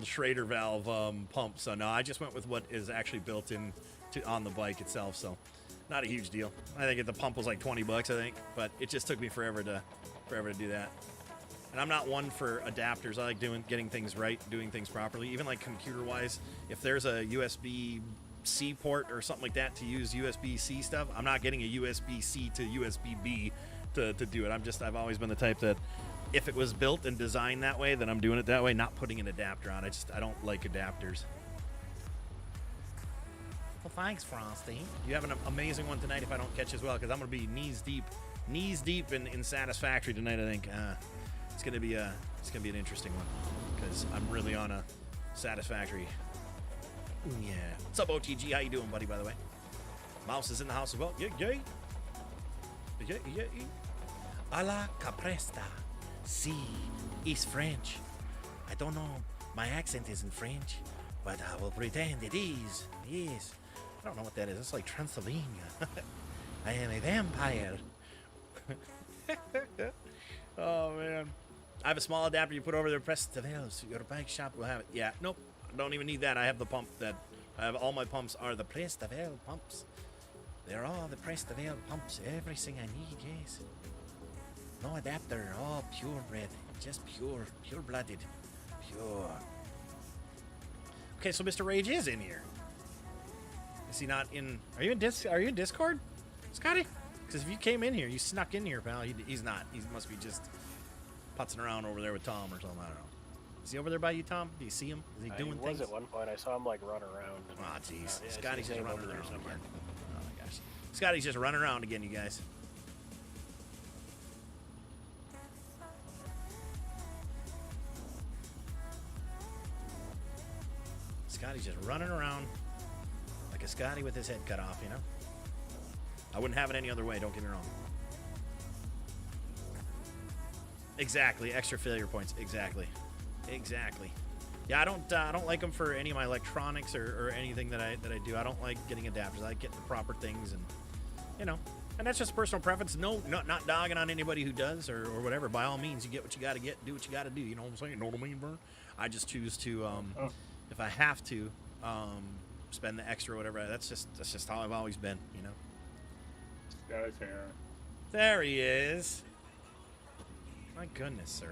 Schrader valve pump. So no, I just went with what is actually built in on the bike itself. So not a huge deal. I think the pump was like $20, I think, but it just took me forever to do that. And I'm not one for adapters. I like getting things right, doing things properly. Even like computer-wise, if there's a USB-C port or something like that to use USB-C stuff, I'm not getting a USB-C to USB-B to do it. I've always been the type that if it was built and designed that way, then I'm doing it that way, not putting an adapter on. I don't like adapters. Well, thanks, Frosty. You have an amazing one tonight if I don't catch as well, because I'm going to be knees deep in Satisfactory tonight, I think. It's gonna be an interesting one because I'm really on a Satisfactory. Yeah. What's up, OTG? How you doing, buddy? By the way, Mouse is in the house as well. Yeah. A la capresta. Si, is French. I don't know. My accent isn't French, but I will pretend it is. Yes. I don't know what that is. It's like Transylvania. I am a vampire. Oh, man. I have a small adapter you put over there. Press the valves. Your bike shop will have it. Yeah, nope. I don't even need that. I have the pump that... I have all my pumps are the Press the Valve pumps. They're all the Press the Valve pumps. Everything I need, yes. No adapter. All purebred. Just pure. Pure-blooded. Pure. Okay, so Mr. Rage is in here. Is he not in... Are you in Discord, Scotty? Because if you came in here, you snuck in here, pal. He's not. He must be just putzing around over there with Tom or something. I don't know. Is he over there by you, Tom? Do you see him? Is he doing things? He was at one point. I saw him, like, run around. Oh, jeez. Yeah, Scotty's just running over there around somewhere. again. Oh, my gosh. Scotty's just running around again, you guys. Scotty's just running around like a Scotty with his head cut off, you know? I wouldn't have it any other way, don't get me wrong. Exactly, extra failure points. Exactly. Yeah, I don't like them for any of my electronics or anything that I do. I don't like getting adapters. I like getting the proper things, and you know, and that's just personal preference. No, not dogging on anybody who does or whatever. By all means, you get what you got to get, do what you got to do. You know what I'm saying? Know what I mean, bro? I just choose to, if I have to, spend the extra or whatever. That's just how I've always been. You know. Guy's here. There he is. My goodness, sir.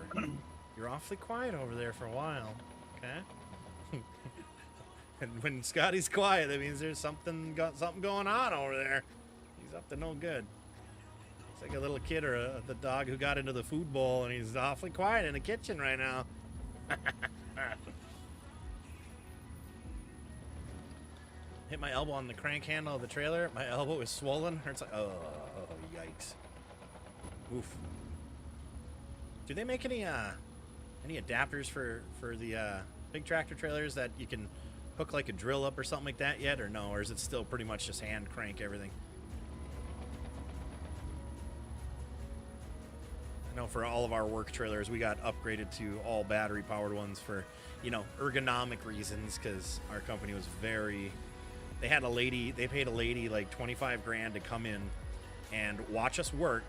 You're awfully quiet over there for a while. Okay? And when Scotty's quiet, that means there's something going on over there. He's up to no good. It's like a little kid or the dog who got into the food bowl, and he's awfully quiet in the kitchen right now. Hit my elbow on the crank handle of the trailer. My elbow is swollen. It's like, oh, yikes. Oof. Do they make any adapters for the big tractor trailers that you can hook like a drill up or something like that yet, or no? Or is it still pretty much just hand crank everything? I know for all of our work trailers, we got upgraded to all battery powered ones for, you know, ergonomic reasons, because our company was very... They paid a lady like 25 grand to come in and watch us work,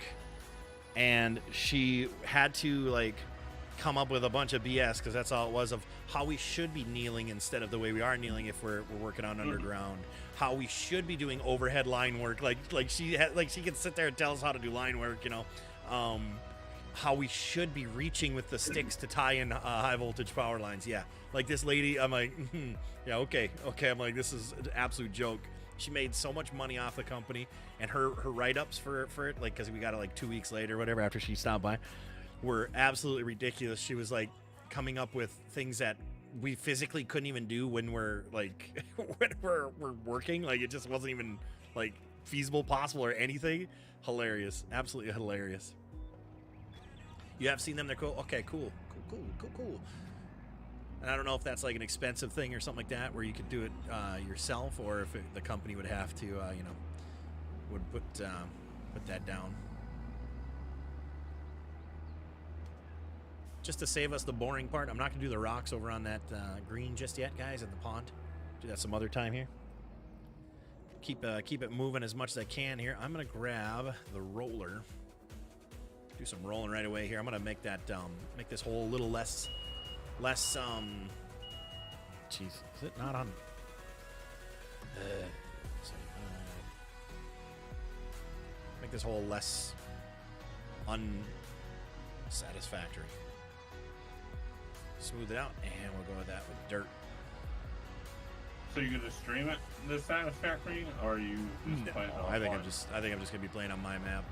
and she had to like come up with a bunch of BS, because that's all it was, of how we should be kneeling instead of the way we are kneeling if we're working on underground, how we should be doing overhead line work, like she could sit there and tell us how to do line work, you know, how we should be reaching with the sticks to tie in high voltage power lines. Yeah, like this lady, I'm like, yeah, okay, I'm like, this is an absolute joke. She made so much money off the company, and her write-ups for it, like, because we got it like 2 weeks later or whatever after she stopped by, were absolutely ridiculous. She was like coming up with things that we physically couldn't even do when we're like when we're working. Like, it just wasn't even like feasible, possible, or anything. Hilarious, absolutely hilarious. You have seen them? They're cool. Okay, cool. And I don't know if that's like an expensive thing or something like that, where you could do it yourself, or if the company would have to, you know, would put that down. Just to save us the boring part, I'm not going to do the rocks over on that green just yet, guys, at the pond. Do that some other time here. Keep it moving as much as I can here. I'm going to grab the roller. Do some rolling right away here. I'm going to make that make this hole a little less jeez, is it not on? Make this hole less unsatisfactory. Smooth it out, and we'll go with that with dirt. So you're gonna stream it this satisfactory, or are you just playing it on I think I'm just gonna be playing on my map.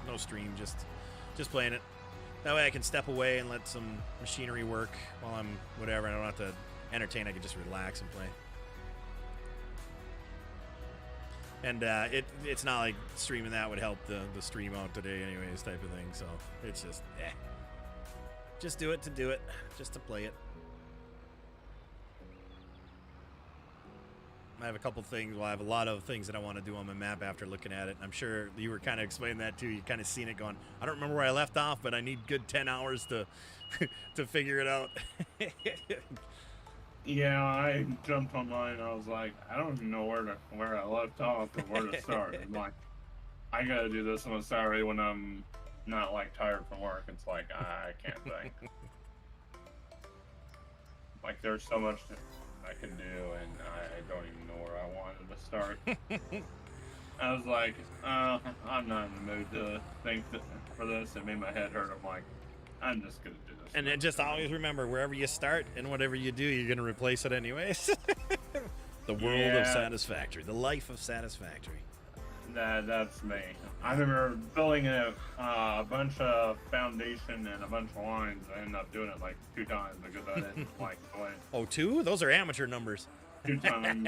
No stream, just playing it. That way I can step away and let some machinery work while I'm whatever. I don't have to entertain. I can just relax and play. And it's not like streaming that would help the stream out today anyways, type of thing. So it's just, just do it to do it, just to play it. I have a couple things. Well, I have a lot of things that I want to do on my map after looking at it. I'm sure you were kind of explaining that too. You kind of seen it going, I don't remember where I left off, but I need good 10 hours to to figure it out. Yeah, I jumped online. I was like, I don't even know where I left off or where to start. I'm like, I gotta do this on a Saturday when I'm not like tired from work. It's like I can't think. Like there's so much I can do, and I don't even know where I wanted to start. I was like, I'm not in the mood to think for this. It made my head hurt. I'm like, I'm just gonna do this. And then just always remember, wherever you start and whatever you do, you're gonna replace it anyways. The world of Satisfactory, the life of Satisfactory. That's me. I remember building a bunch of foundation and a bunch of lines. I ended up doing it like 2 times because I didn't like the way. Oh, 2? Those are amateur numbers. 2 times.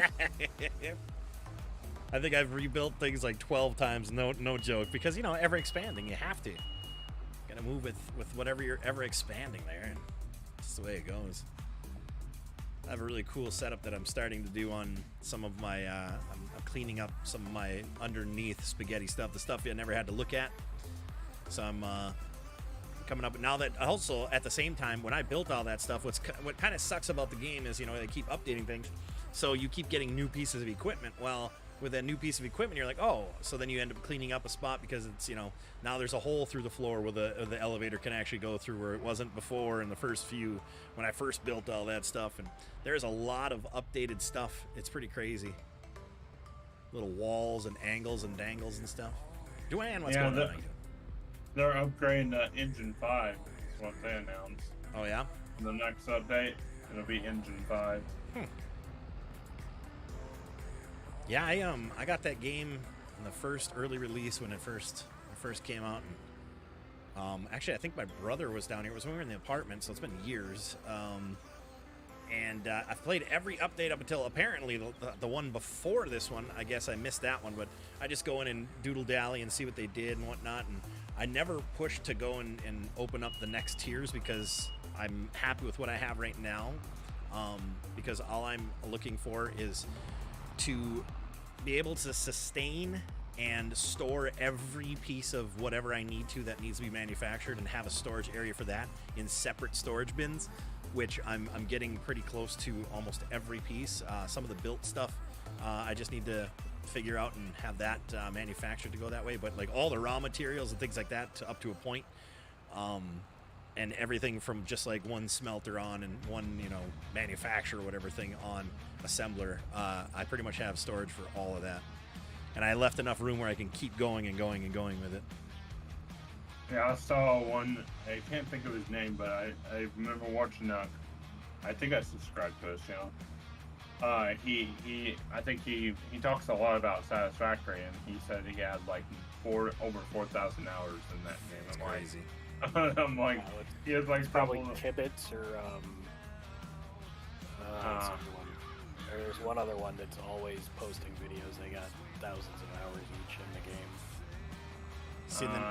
I think I've rebuilt things like 12 times, no joke, because, you know, ever expanding, you have to. Gotta move with whatever you're ever expanding there, and that's the way it goes. I have a really cool setup that I'm starting to do on some of my, I'm cleaning up some of my underneath spaghetti stuff, the stuff I never had to look at. So I'm coming up, now that also at the same time, when I built all that stuff, what kind of sucks about the game is, you know, they keep updating things. So you keep getting new pieces of equipment. Well, with that new piece of equipment, you're like, oh, so then you end up cleaning up a spot because it's, you know, now there's a hole through the floor where the elevator can actually go through where it wasn't before in the first few, when I first built all that stuff. And there's a lot of updated stuff. It's pretty crazy. Little walls and angles and dangles and stuff. Joanne, what's going on? They're upgrading to Engine 5, is what they announced. Oh, yeah? The next update, it'll be Engine 5. Yeah, I got that game in the first early release when it first came out. And, actually, I think my brother was down here. It was when we were in the apartment, so it's been years. And I've played every update up until apparently the one before this one. I guess I missed that one, but I just go in and doodle dally and see what they did and whatnot. And I never pushed to go and open up the next tiers because I'm happy with what I have right now. Because all I'm looking for is to be able to sustain and store every piece of whatever I need to that needs to be manufactured and have a storage area for that in separate storage bins, which I'm getting pretty close to almost every piece. Some of the built stuff I just need to figure out and have that manufactured to go that way, but like all the raw materials and things like that up to a point, and everything from just like one smelter on and one, you know, manufacturer or whatever thing on assembler, I pretty much have storage for all of that, and I left enough room where I can keep going and going and going with it. Yeah, I saw one, I can't think of his name, but I remember watching, I think I subscribed to his channel. I think he talks a lot about Satisfactory, and he said he had like over 4,000 hours in that game. That's crazy. I'm like, he has like probably Kibitz or there's one other one that's always posting videos. They got thousands of hours each in the game. See, then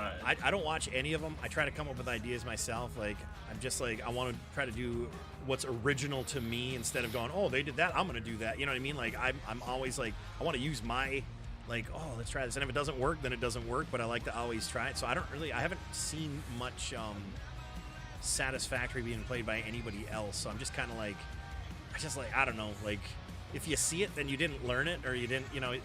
I don't watch any of them. I try to come up with ideas myself. Like, I'm just like, I want to try to do what's original to me instead of going, oh, they did that, I'm going to do that. You know what I mean? Like, I'm always like, I want to use my, like, oh, let's try this. And if it doesn't work, then it doesn't work. But I like to always try it. So I haven't seen much Satisfactory being played by anybody else. So I'm just kind of like, I don't know, like, if you see it, then you didn't learn it, or you didn't, you know, it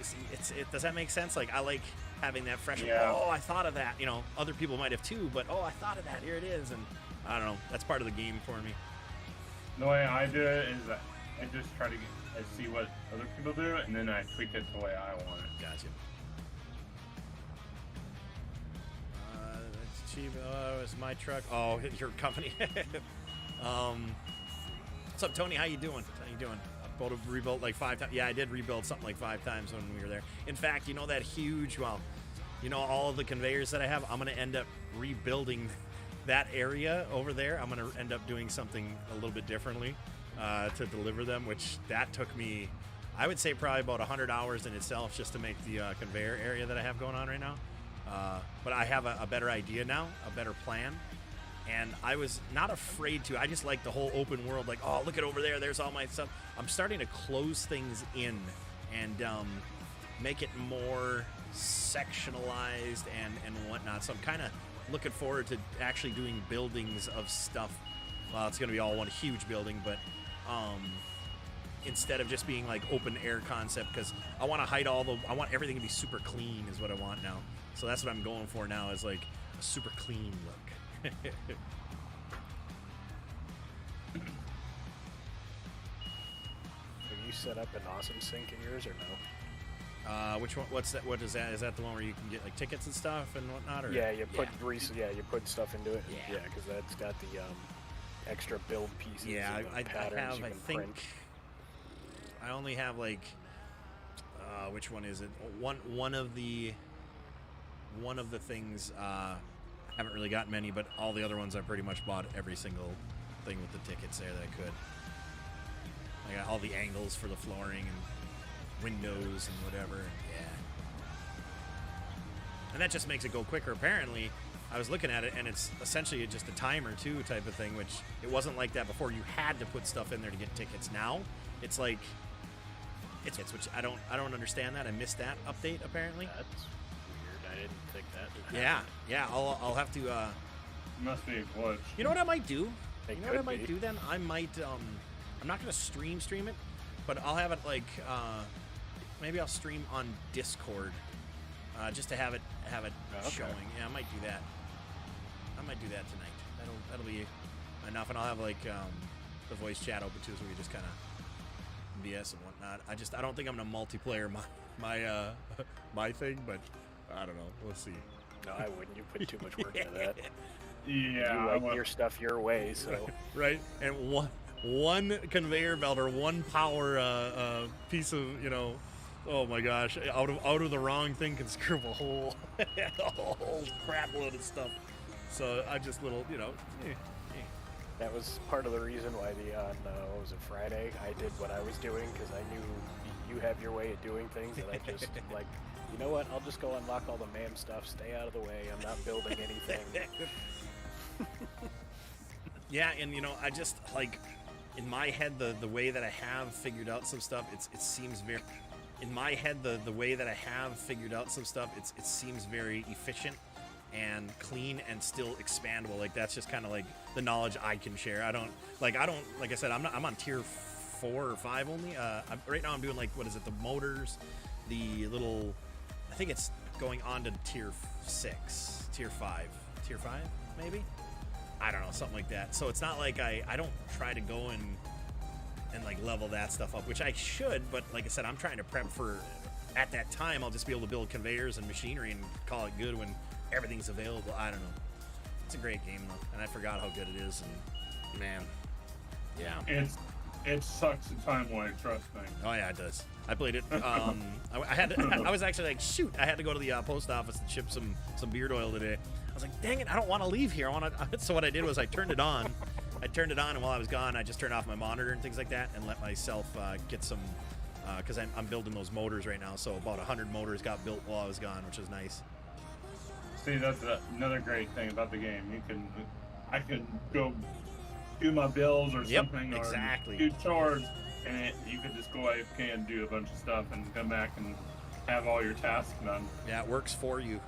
does that make sense? Like, I like having that fresh, oh, I thought of that. You know, other people might have too, but oh, I thought of that, here it is. And I don't know, that's part of the game for me. The way I do it is I just try to see what other people do, and then I tweak it the way I want it. Gotcha. That's cheap. It's my truck. Oh, your company. What's up, Tony? How you doing? PODO rebuilt like 5 times. Yeah, I did rebuild something like 5 times when we were there. In fact, you know that huge, well, you know all of the conveyors that I have? I'm going to end up rebuilding that area over there. I'm going to end up doing something a little bit differently to deliver them, which that took me, I would say, probably about 100 hours in itself just to make the conveyor area that I have going on right now. But I have a better idea now, a better plan. And I was not afraid to. I just like the whole open world. Like, oh, look at over there. There's all my stuff. I'm starting to close things in and make it more sectionalized and whatnot. So I'm kind of looking forward to actually doing buildings of stuff. Well, it's going to be all one huge building, but instead of just being like open air concept, because I want to hide I want everything to be super clean is what I want now. So that's what I'm going for now, is like a super clean look. Have you set up an awesome sync in yours or no? Which one? What's that? What is that? Is that the one where you can get like tickets and stuff and whatnot? Or Yeah, you put you put stuff into it. Yeah. Yeah, because that's got the extra build pieces. Yeah, and I patterns have. you I can think print. I only have like which one is it? One of the things. I haven't really got many, but all the other ones I pretty much bought every single thing with the tickets there that I could. I got all the angles for the flooring and windows and whatever. Yeah. And that just makes it go quicker. Apparently, I was looking at it, and it's essentially just a timer too type of thing, which it wasn't like that before. You had to put stuff in there to get tickets. Now it's like it's which I don't understand that. I missed that update apparently. That's weird. I didn't think that. Yeah. I'll have to. Must be a glitch. You know what I might do? It You know what I could might be. do then? I might I'm not gonna stream it, but I'll have it like maybe I'll stream on Discord just to have it Okay. showing. Yeah, I might do that. I might do that tonight. That'll be enough, and I'll have like the voice chat open too, so we can just kind of BS and whatnot. I don't think I'm gonna multiplayer my thing, but I don't know. We'll see. No, I wouldn't. You put too much work into that. Yeah, You I like want- your stuff your way, so Right, and one conveyor belt or one power piece of, oh my gosh, out of the wrong thing can screw up a whole crap load of stuff. So I just little, that was part of the reason why on what was it, Friday, I did what I was doing, because I knew you have your way of doing things, and I just like, you know what? I'll just go unlock all the MAM stuff. Stay out of the way. I'm not building anything. Yeah, and I just like in my head the way that I have figured out some stuff, it seems very in my head the way that I have figured out some stuff, it seems very efficient and clean and still expandable. Like that's just kind of like the knowledge I can share. I don't like I said, I'm on tier 4 or 5 only. Right now I'm doing like, what is it, the motors, the little, I think it's going on to tier 6, tier 5 maybe, I don't know, something like that. So it's not like I don't try to go and like level that stuff up, which I should, but like I said, I'm trying to prep for, at that time I'll just be able to build conveyors and machinery and call it good when everything's available. I don't know. It's a great game though, and I forgot how good it is, and man, yeah. It sucks a time away, trust me. Oh yeah, it does. I played it. I was actually like, shoot, I had to go to the post office and ship some beard oil today. I was like, dang it, I don't want to leave here. So what I did was I turned it on. And while I was gone, I just turned off my monitor and things like that, and let myself get some, because I'm building those motors right now. So about 100 motors got built while I was gone, which is nice. See, that's another great thing about the game. I can go do my bills or Yep, something, exactly. or do chores, and you can just go AFK and do a bunch of stuff and come back and have all your tasks done. Yeah, it works for you.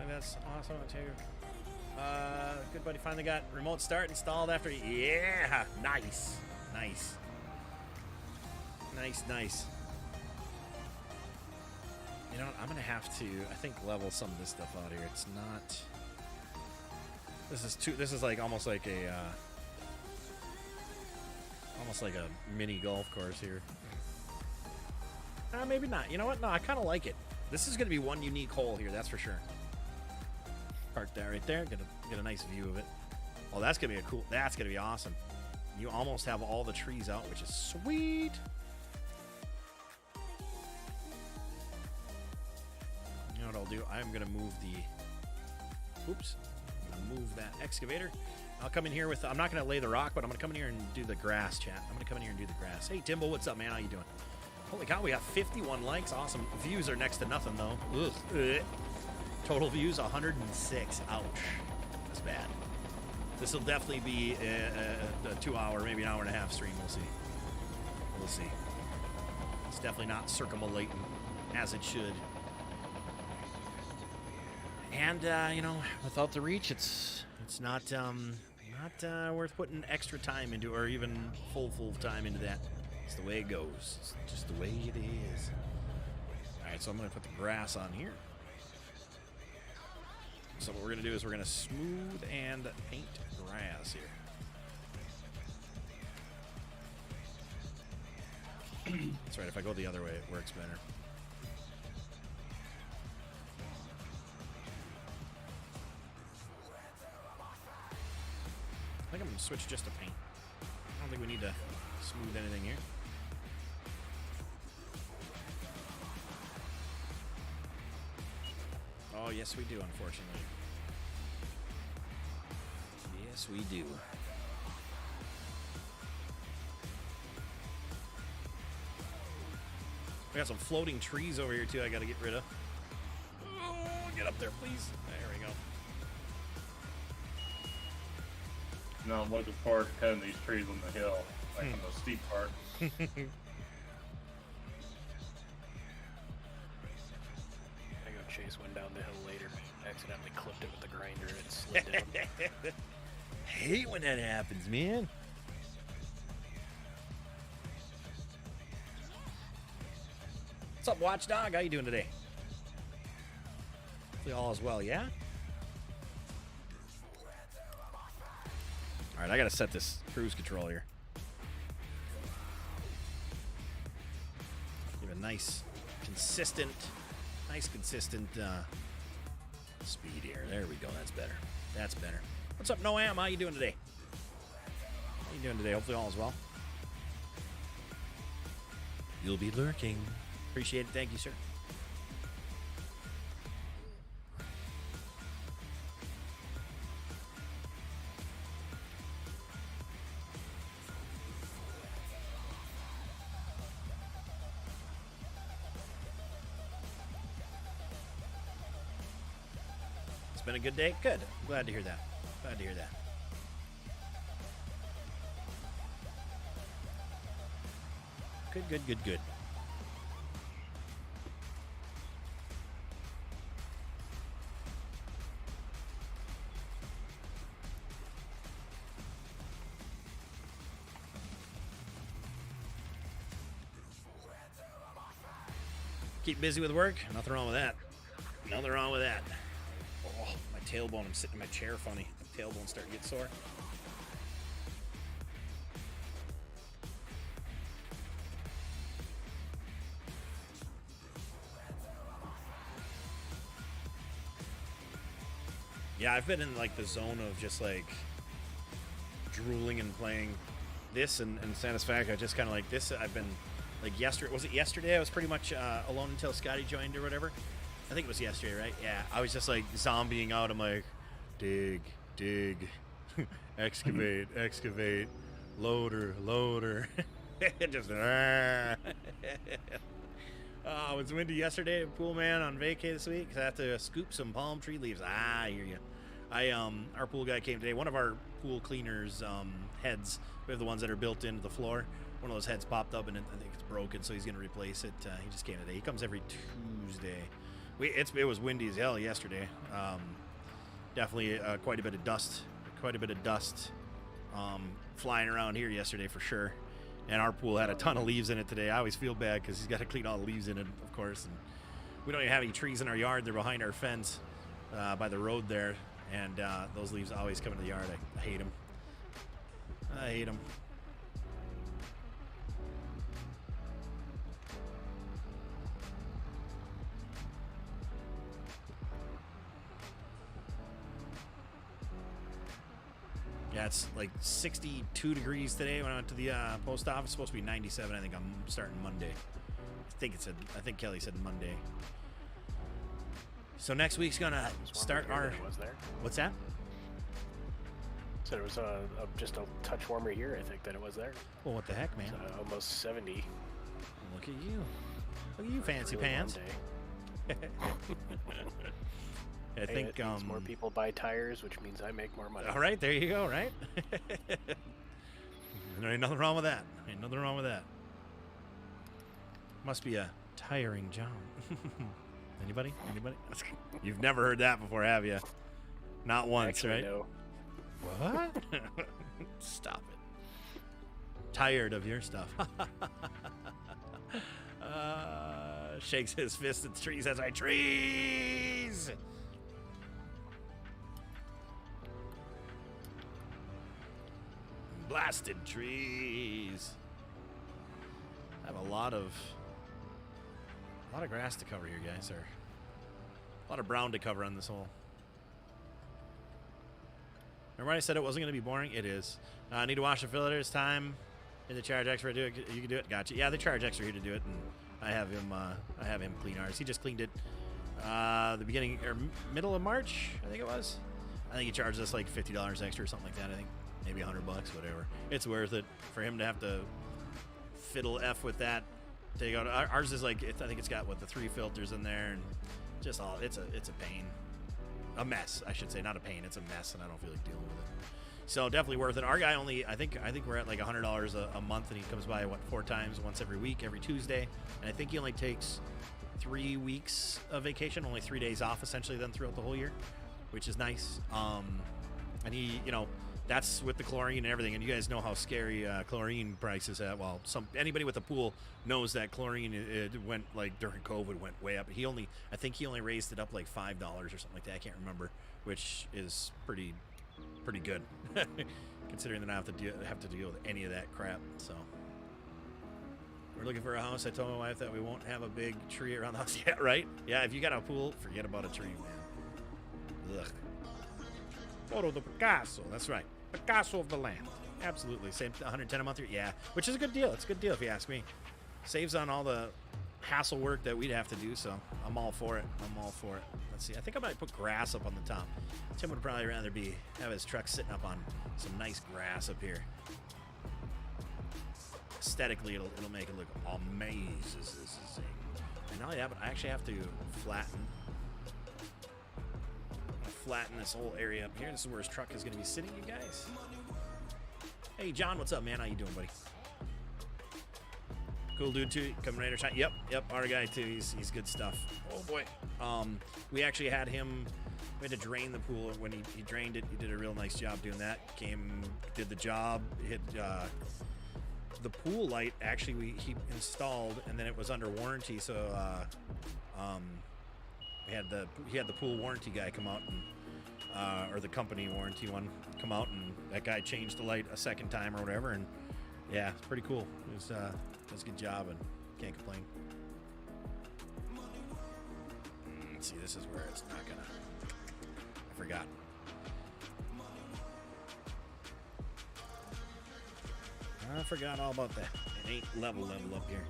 That's awesome. I'll tell you. Good buddy finally got remote start installed after. Yeah, nice. You know what? I'm gonna have to, I think, level some of this stuff out here. It's not. This is like almost like a mini golf course here. Maybe not. You know what? No, I kind of like it. This is gonna be one unique hole here. That's for sure. Park that right there. Get a nice view of it. Oh, that's gonna be that's gonna be awesome. You almost have all the trees out, which is sweet. You know what I'll do? I'm gonna move that excavator. I'll come in here with, I'm not gonna lay the rock, but I'm gonna come in here and do the grass, chat. I'm gonna come in here and do the grass. Hey Timbo, what's up, man? How you doing? Holy cow, we got 51 likes. Awesome. Views are next to nothing though. Ugh. Total views 106. Ouch. That's bad. This will definitely be a 2 hour, maybe an hour and a half stream. We'll see. We'll see. It's definitely not circumambulating as it should. And you know, without the reach, it's not worth putting extra time into, or even full time into that. It's the way it goes. It's just the way it is. All right, so I'm going to put the grass on here. So what we're going to do is we're going to smooth and paint grass here. That's right, if I go the other way, it works better. I think I'm going to switch just to paint. I don't think we need to smooth anything here. Oh, yes, we do, unfortunately. Yes, we do. We got some floating trees over here, too, I got to get rid of. Oh, get up there, please. There we go. No, I'm looking forward to cutting these trees on the hill, like on the steep part. I go chase one down the hill later. Accidentally clipped it with the grinder and it slid down. Hate when that happens, man. What's up, Watchdog? How you doing today? Hopefully all is well, yeah? All right, I got to set this cruise control here. Give a nice, consistent speed here. There we go. That's better. That's better. What's up, Noam? How you doing today? How you doing today? Hopefully all is well. You'll be lurking. Appreciate it. Thank you, sir. It's been a good day? Good. I'm glad to hear that. Glad to hear that. Good, good, good, good. Keep busy with work. Nothing wrong with that. Nothing wrong with that. Oh, my tailbone. I'm sitting in my chair funny. My tailbone's starting to get sore. Yeah, I've been in like the zone of just like drooling and playing this and Satisfaction. Just kind of like this. I've been like yesterday. Was it yesterday? I was pretty much alone until Scotty joined or whatever. I think it was yesterday, right? Yeah. I was just like zombieing out. I'm like, dig, excavate, excavate, loader. Just. Oh, it was windy yesterday. Pool man on vacay this week. I have to scoop some palm tree leaves. I hear you. Our pool guy came today. One of our pool cleaners heads. We have the ones that are built into the floor. One of those heads popped up and I think it's broken, so he's going to replace it. He just came today. He comes every Tuesday. It was windy as hell yesterday. Definitely quite a bit of dust. Flying around here yesterday for sure. And our pool had a ton of leaves in it today. I always feel bad because he's got to clean all the leaves in it, of course. And we don't even have any trees in our yard. They're behind our fence by the road there. And those leaves always come into the yard. I hate them. I hate them. Yeah, it's like 62 degrees today when I went to the post office. It's supposed to be 97. I think I'm starting Monday. I think Kelly said Monday. So next week's gonna start our. Was there? What's that? Said it was just a touch warmer here. I think that it was there. Well, what the heck, man? Almost 70. Look at you. Look at you, fancy pants. I think it means more people buy tires, which means I make more money. All right, there you go. Right. There ain't nothing wrong with that. Must be a tiring job. Anybody? Anybody? You've never heard that before, have you? Not once, Actually, right? no. What? Stop it. Tired of your stuff. Shakes his fist at the trees as I trees. Blasted trees. I have a lot of grass to cover here, guys. Or a lot of brown to cover on this hole. Remember I said it wasn't going to be boring? It is. I need to wash the filters. Time. Did the charge expert do it? You can do it. Gotcha. Yeah, the charge expert here to do it, and I have him clean ours. He just cleaned it the beginning or middle of March, I think it was. I think he charged us like $50 extra or something like that. I think maybe $100, whatever. It's worth it for him to have to fiddle F with that. Take out ours is like I think it's got the 3 filters in there, and just all it's a pain, a mess I should say, not a pain. It's a mess, and I don't feel like dealing with it. So definitely worth it. Our guy only I think we're at like $100 a month, and he comes by 4 times, once every week, every Tuesday, and I think he only takes 3 weeks of vacation, only 3 days off essentially then throughout the whole year, which is nice. And he, that's with the chlorine and everything, and you guys know how scary chlorine prices at. Well, anybody with a pool knows that chlorine it went like during COVID went way up. I think he only raised it up like $5 or something like that. I can't remember, which is pretty good considering that I have to deal with any of that crap. So we're looking for a house. I told my wife that we won't have a big tree around the house. Yeah, right. Yeah, if you got a pool, forget about a tree, man. Ugh. Photo the Picasso. That's right. Picasso of the land. Absolutely. Same 110 a month. Yeah, which is a good deal. It's a good deal if you ask me. Saves on all the hassle work that we'd have to do, so I'm all for it. Let's see. I think I might put grass up on the top. Tim would probably rather have his truck sitting up on some nice grass up here. Aesthetically, it'll make it look amazing. And not only that, but I actually have to flatten this whole area up here. This is where his truck is going to be sitting, you guys. Hey, John, what's up, man? How you doing, buddy? Cool dude, too. Coming right or shine. Yep, our guy, too. He's good stuff. Oh, boy. We actually had him... We had to drain the pool. When he drained it, he did a real nice job doing that. Did the job, hit... the pool light, actually, he installed, and then it was under warranty, so... he had the pool warranty guy come out, and or the company warranty one come out, and that guy changed the light a second time or whatever, and yeah, it's pretty cool. It was a good job, and can't complain. Let's see, this is where it's not gonna. I forgot. I forgot all about that. It ain't level up here.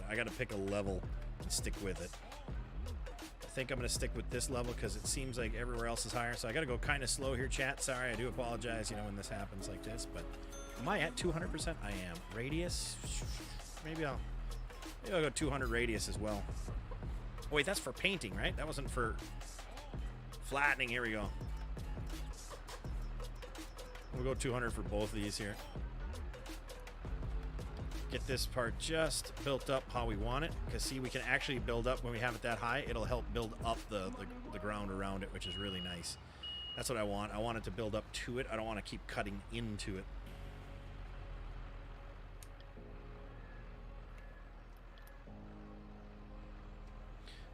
I gotta pick a level and stick with it. I think I'm gonna stick with this level because it seems like everywhere else is higher. So I gotta go kind of slow here, chat. Sorry, I do apologize, when this happens like this. But am I at 200%? I am. Radius? Maybe I'll go 200 radius as well. Oh, wait, that's for painting, right? That wasn't for flattening. Here we go. We'll go 200 for both of these here. Get this part just built up how we want it, because see, we can actually build up when we have it that high. It'll help build up the ground around it, which is really nice. That's what I want. I want it to build up to it. I don't want to keep cutting into it.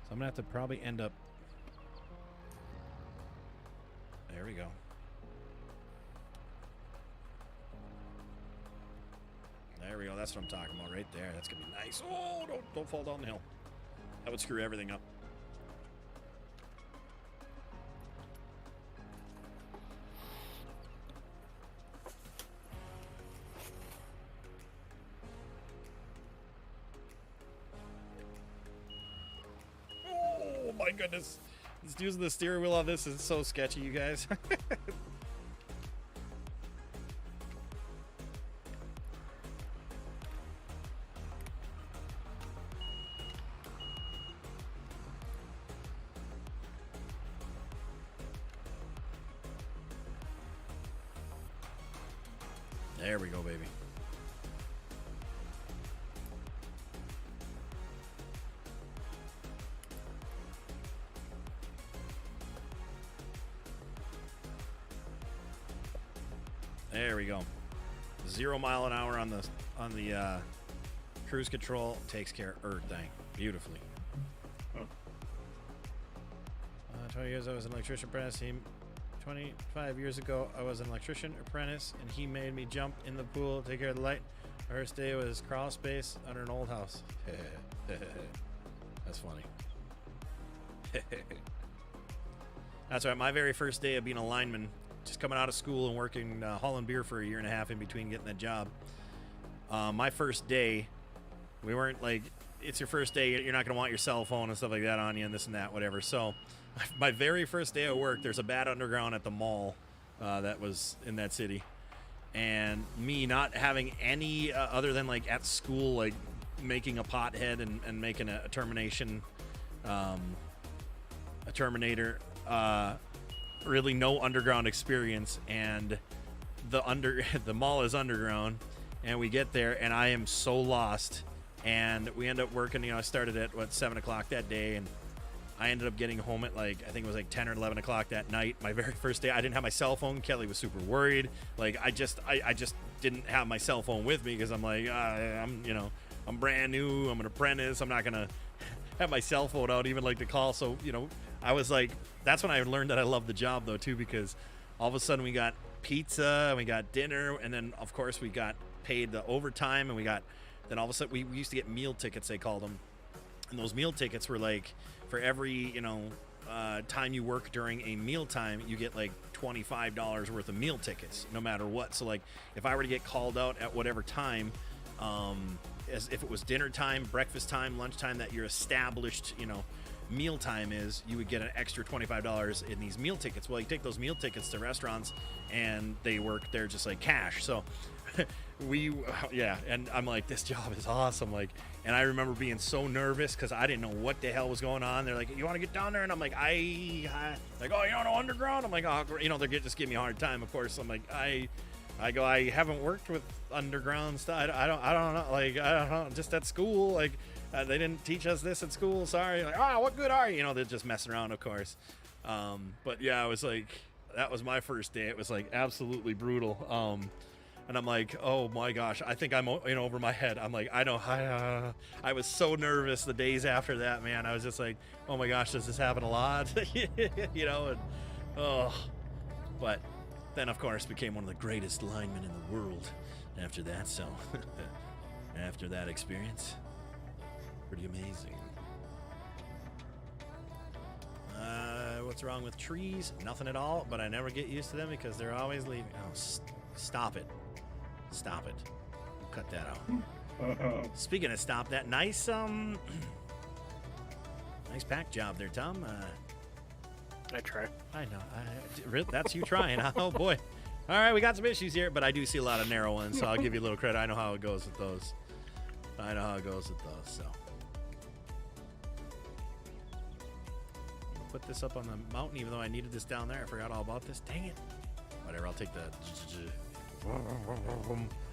So I'm gonna have to probably end up. There we go. There we go. That's what I'm talking about right there. That's going to be nice. Oh, don't fall down the hill. That would screw everything up. Oh, my goodness. Just using the steering wheel on this is so sketchy, you guys. There we go, baby. There we go. 0 mile an hour on the cruise control takes care of everything beautifully. 20 years I was an electrician apprentice. 25 years ago I was an electrician apprentice, and he made me jump in the pool, take care of the light. My first day was crawl space under an old house. That's funny. That's right. My very first day of being a lineman, just coming out of school and working hauling beer for a year and a half in between getting that job. My first day, we weren't like, it's your first day, you're not going to want your cell phone and stuff like that on you and this and that, whatever. So my very first day of work, there's a bad underground at the mall that was in that city. And me not having any other than like at school, like making a pothead and making a termination, a terminator, really no underground experience. And the mall is underground, and we get there and I am so lost. And we end up working, I started at 7 o'clock that day, and I ended up getting home at like, I think it was like 10 or 11 o'clock that night. My very first day, I didn't have my cell phone. Kelly was super worried. Like, I just didn't have my cell phone with me because I'm like, I'm brand new. I'm an apprentice. I'm not going to have my cell phone out even like to call. So, I was like, that's when I learned that I love the job though too, because all of a sudden we got pizza and we got dinner, and then of course we got paid the overtime, and then all of a sudden we used to get meal tickets, they called them. And those meal tickets were like, for every, time you work during a meal time, you get like $25 worth of meal tickets, no matter what. So like, if I were to get called out at whatever time, as if it was dinner time, breakfast time, lunchtime, that your established, meal time is, you would get an extra $25 in these meal tickets. Well, you take those meal tickets to restaurants and they're just like cash. So and I'm like, this job is awesome. Like, and I remember being so nervous because I didn't know what the hell was going on. They're like, you want to get down there? And I'm like, oh, you don't know underground? I'm like, oh, they're just giving me a hard time, of course. I'm like, I haven't worked with underground stuff. I don't know. Like, I don't know, just at school. Like, they didn't teach us this at school. Sorry. Like, what good are you? They're just messing around, of course. But yeah, I was like, that was my first day. It was like absolutely brutal. And I'm like, oh my gosh, I think I'm over my head. I'm like, I was so nervous the days after that, man. I was just like, oh my gosh, does this happen a lot? But then of course became one of the greatest linemen in the world after that. So after that experience, pretty amazing. What's wrong with trees? Nothing at all, but I never get used to them because they're always leaving. Oh, stop it. Stop it. Cut that out. Speaking of stop that, nice nice pack job there, Tom. I try. I know. That's you trying. Oh boy. All right, we got some issues here, but I do see a lot of narrow ones, so I'll give you a little credit. I know how it goes with those. So put this up on the mountain, even though I needed this down there. I forgot all about this. Dang it. Whatever. I'll take the.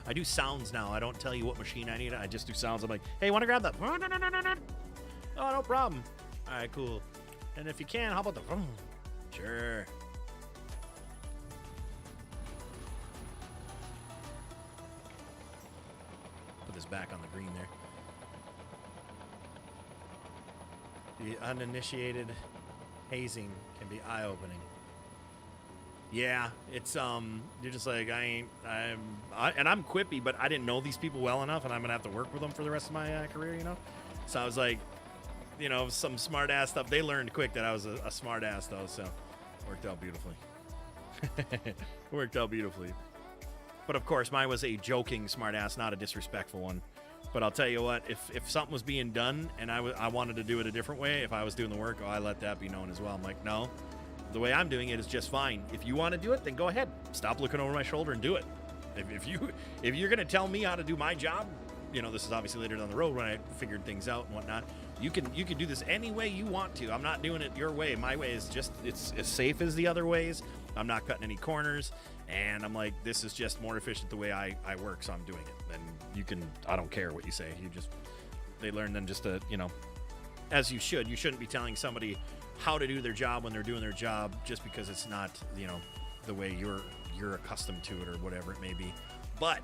I do sounds now. I don't tell you what machine I need. I just do sounds. I'm like, hey, want to grab that? Oh, no problem. All right, cool. And if you can, how about the? Sure. Put this back on the green there. The uninitiated hazing can be eye-opening. Yeah, it's you're just like, I'm quippy, but I didn't know these people well enough, and I'm gonna have to work with them for the rest of my career, So I was like, some smart ass stuff. They learned quick that I was a smart ass though, so worked out beautifully. But of course, mine was a joking smart ass, not a disrespectful one. But I'll tell you what, if something was being done and I wanted to do it a different way, if I was doing the work, I let that be known as well. I'm like, no. The way I'm doing it is just fine. If you want to do it, then go ahead. Stop looking over my shoulder and do it. If you're going to tell me how to do my job, this is obviously later down the road when I figured things out and whatnot. You can do this any way you want to. I'm not doing it your way. My way is just, it's as safe as the other ways. I'm not cutting any corners, and I'm like, this is just more efficient the way I work, so I'm doing it. And you can, I don't care what you say. They learn then just to, as you should. You shouldn't be telling somebody how to do their job when they're doing their job just because it's not, the way you're accustomed to it or whatever it may be. But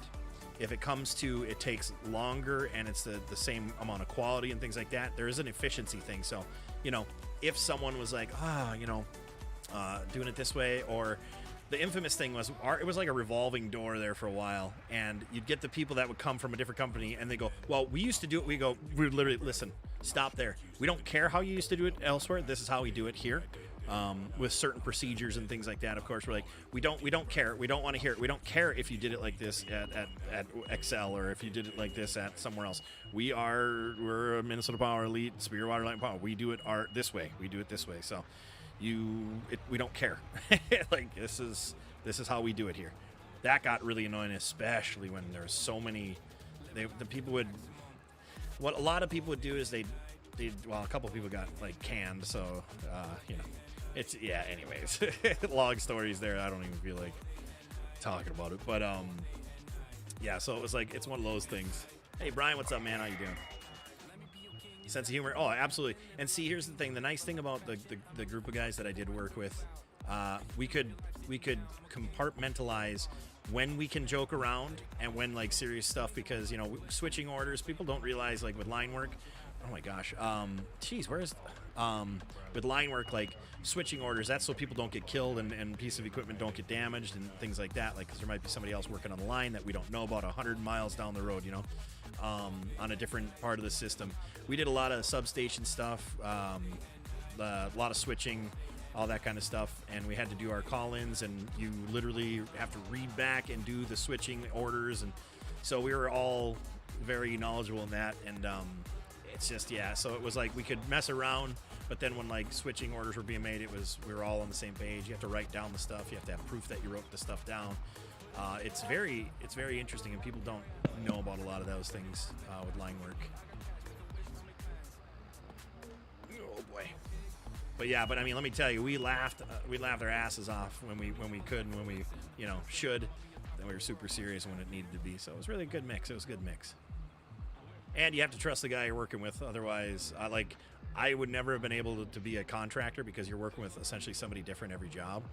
if it comes to it takes longer and it's the same amount of quality and things like that, there is an efficiency thing. So, if someone was like, doing it this way, or the infamous thing was, it was like a revolving door there for a while, and you'd get the people that would come from a different company and they go, well, we used to do it. We go, we literally, listen, stop there. We don't care how you used to do it elsewhere. This is how we do it here. With certain procedures and things like that. Of course, we're like, we don't care. We don't want to hear it. We don't care if you did it like this at Excel, or if you did it like this at somewhere else. We're a Minnesota Power Elite Spear Water Light Power. We do it this way. We do it this way. So we don't care. Like this is how we do it here. That got really annoying, especially when there's so many. The people would. What a lot of people would do is well, a couple of people got like canned. So it's anyways, long stories there. I don't even feel like talking about it, but so it was like, it's one of those things. Hey Brian, what's up, man? How you doing? Sense of humor. Oh, absolutely. And see, here's the thing. The nice thing about the group of guys that I did work with, we could compartmentalize when we can joke around and when like serious stuff, because switching orders, people don't realize, like with line work. Oh my gosh. With line work, like switching orders, that's so people don't get killed and piece of equipment don't get damaged and things like that. Like, because there might be somebody else working on the line that we don't know about 100 miles down the road, on a different part of the system. We did a lot of substation stuff, a lot of switching, all that kind of stuff, and we had to do our call-ins, and you literally have to read back and do the switching orders, and so we were all very knowledgeable in that. And it's just, so it was like we could mess around, but then when like switching orders were being made, we were all on the same page. You have to write down the stuff. You have to have proof that you wrote the stuff down. It's very interesting, and people don't know about a lot of those things with line work. Oh boy. But I mean, let me tell you, we laughed our asses off when we could, and when we should. Then we were super serious when it needed to be. So it was really a good mix. It was a good mix. And you have to trust the guy you're working with. Otherwise, I would never have been able to be a contractor, because you're working with essentially somebody different every job,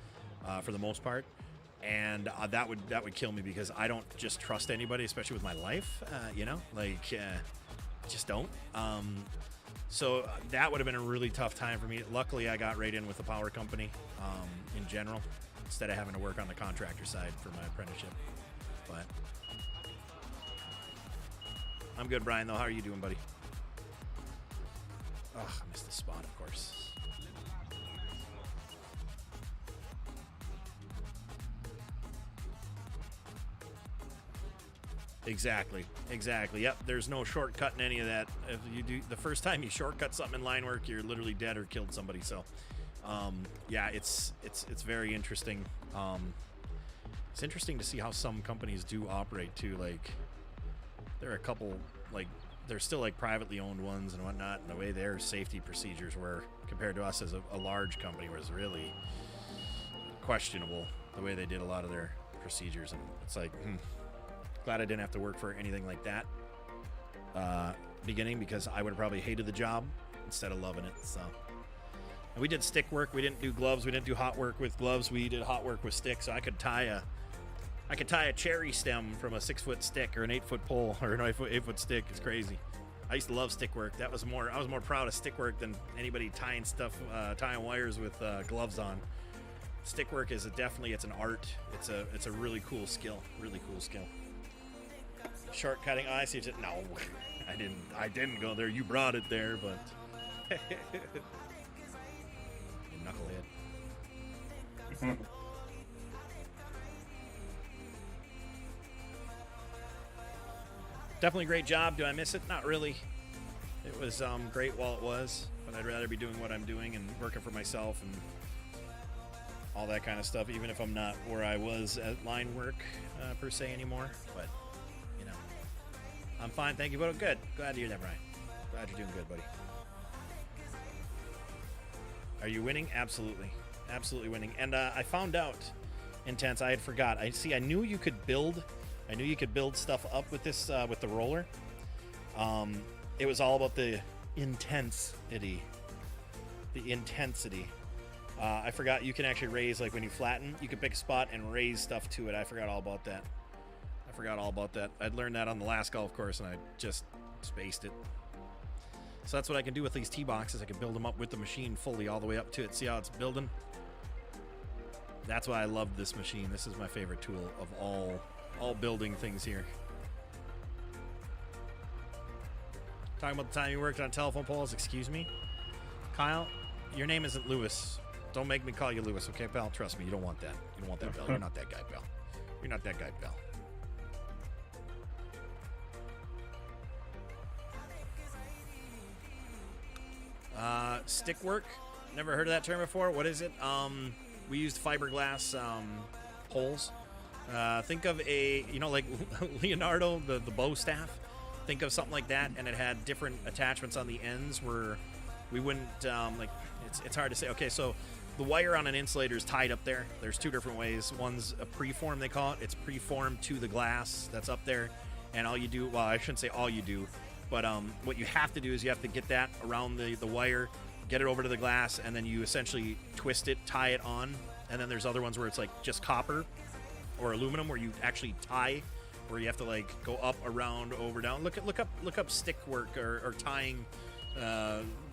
for the most part. And that would kill me, because I don't just trust anybody, especially with my life. I just don't. So that would have been a really tough time for me. Luckily, I got right in with the power company in general, instead of having to work on the contractor side for my apprenticeship. But I'm good, Brian, though. How are you doing, buddy? Oh, I missed the spot, of course. Exactly. Yep, there's no shortcut in any of that. If you do, the first time you shortcut something in line work, you're literally dead or killed somebody. So, it's very interesting. It's interesting to see how some companies do operate too. Like, there are a couple, like, they're still like privately owned ones and whatnot, and the way their safety procedures were compared to us as a large company was really questionable, the way they did a lot of their procedures. And it's like, glad I didn't have to work for anything like that beginning, because I would have probably hated the job instead of loving it. So, and we did stick work. We didn't do gloves. We didn't do hot work with gloves. We did hot work with sticks. So I could tie a cherry stem from a 6-foot stick, or an 8-foot pole, or an 8-foot stick. It's crazy. I used to love stick work. I was more proud of stick work than anybody tying wires with gloves on. Stick work is it's an art. It's a really cool skill. Really cool skill. Shortcutting. Oh, I see. No, I didn't go there. You brought it there, but you knucklehead. Definitely a great job. Do I miss it? Not really. It was great while it was, but I'd rather be doing what I'm doing and working for myself and all that kind of stuff, even if I'm not where I was at line work per se anymore. But I'm fine, thank you. But good. Glad to hear that, Brian. Glad you're doing good, buddy. Are you winning? Absolutely. absolutely winning. And I found out, Intense, I had forgot. I knew you could build stuff up with this with the roller. It was all about the intensity. The intensity. I forgot you can actually raise, like when you flatten, you can pick a spot and raise stuff to it. I forgot all about that. I'd learned that on the last golf course and I just spaced it. So that's what I can do with these tee boxes. I can build them up with the machine fully all the way up to it. See how it's building? That's why I love this machine. This is my favorite tool of all building things here. Talking about the time you worked on telephone poles, excuse me? Kyle, your name isn't Lewis. Don't make me call you Lewis, okay, pal? Trust me, you don't want that. You don't want that, pal. You're not that guy, pal. You're not that guy, pal. Stick work. Never heard of that term before. What is it? We used fiberglass poles. Think of like Leonardo, the bow staff. Think of something like that, and it had different attachments on the ends where we wouldn't it's hard to say. Okay, so the wire on an insulator is tied up there. There's two different ways. One's a preform, they call it. It's preformed to the glass that's up there, and all you do, well, I shouldn't say all you do, but what you have to do is you have to get that around the wire, get it over to the glass, and then you essentially twist it, tie it on. And then there's other ones where it's like just copper or aluminum, where you actually tie, where you have to like go up, around, over, down. Look up stick work or tying,